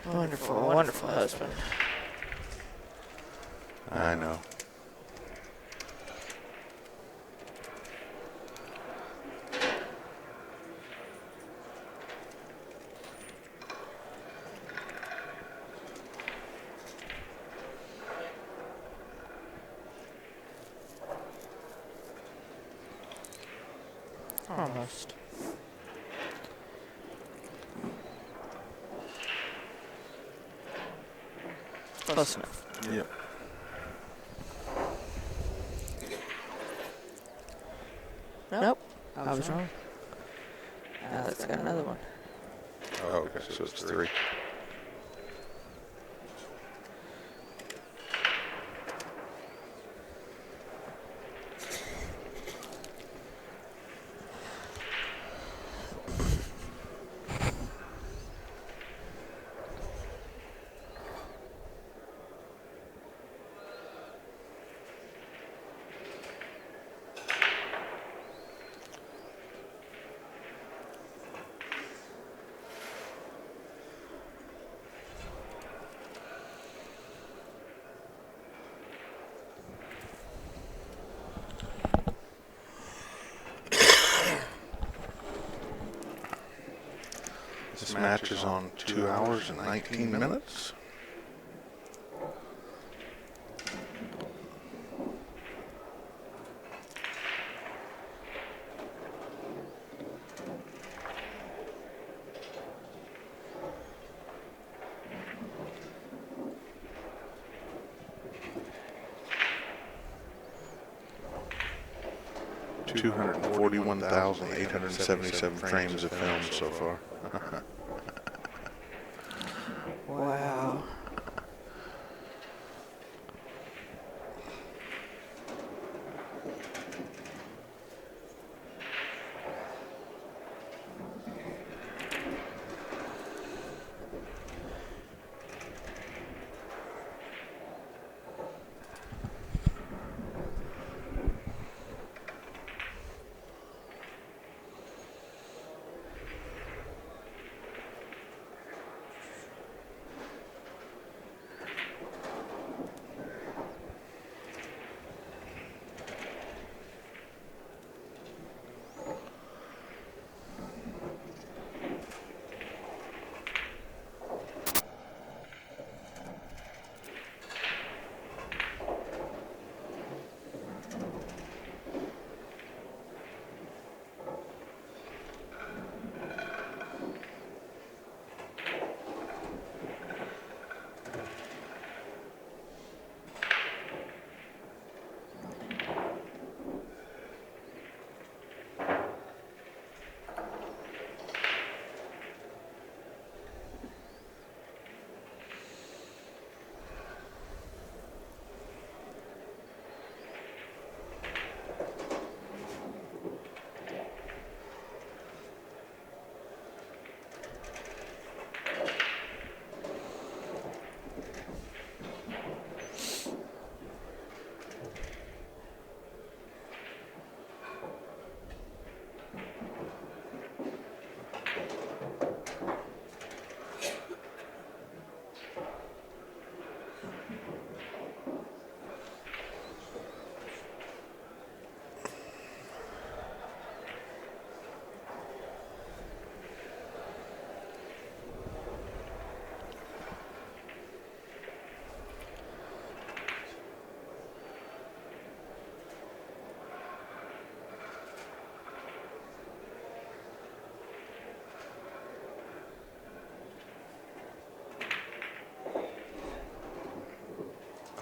Wonderful, wonderful husband. I know. Almost. Close enough. Yep. Nope. I was wrong. Alex got another one. Oh, okay, so it's 3. This match is on 2 hours and 19 minutes. $241,877 frames of film so far. Wow.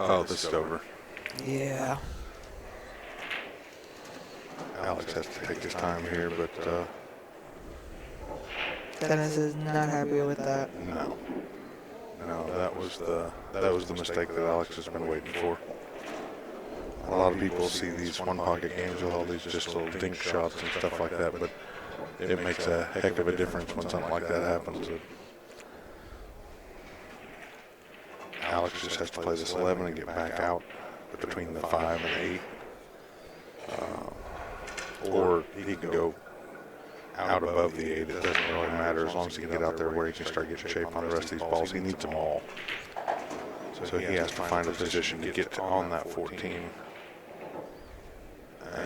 Oh, this is over. Yeah. Alex has to take his time here, but Dennis is not happy with that. no. No, that was the mistake that Alex has been waiting for. A lot of people see these one-pocket games with all these just little dink shots and stuff like that, but it makes a heck of a difference when something like that happens. Alex just has to play this 11 and get back out between the 5 and 8. Or he can go out above the 8. It doesn't really matter as long as he can get out there where he can start getting shape on the rest of these balls. He needs them all. So he has to find a position to get on that 14.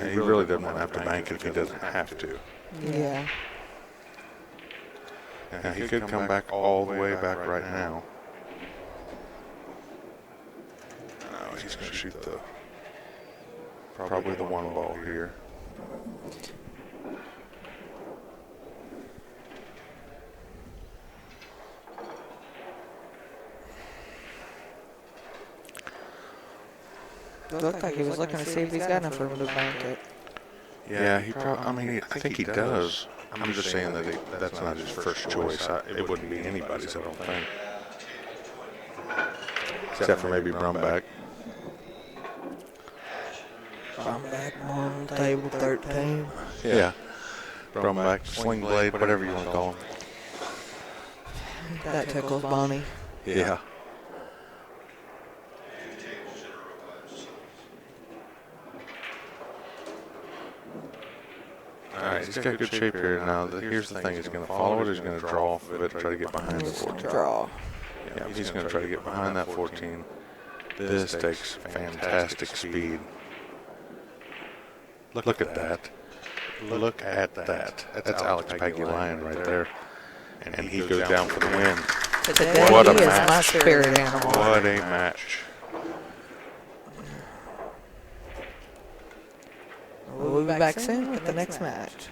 He really doesn't want to have to bank it if he doesn't have to. Yeah. Now, he could come back all the way back right now. No, he's going to shoot probably the one ball here. Looked like he was looking to see if he's got enough room to bank it. Yeah, I think he does. I'm just saying that that's not his first choice. It wouldn't be anybody's, I don't think. Except for maybe Brumback. Back on table 13. Yeah. Brumback, Sling Blade, whatever you want to call him. That tickles Bonnie. Yeah. Alright, he's got good shape here. Now, here's the thing. He's going to follow it, he's going to draw off of it and try to get behind the 14. Draw. Yeah, he's going to try to get behind that 14. This takes fantastic speed. Look at that. Look at that. That's Alex Pagulayan right there. And he goes down for the win. Today What a he is match. my spirit animal. What a match. We'll be back soon with the next match.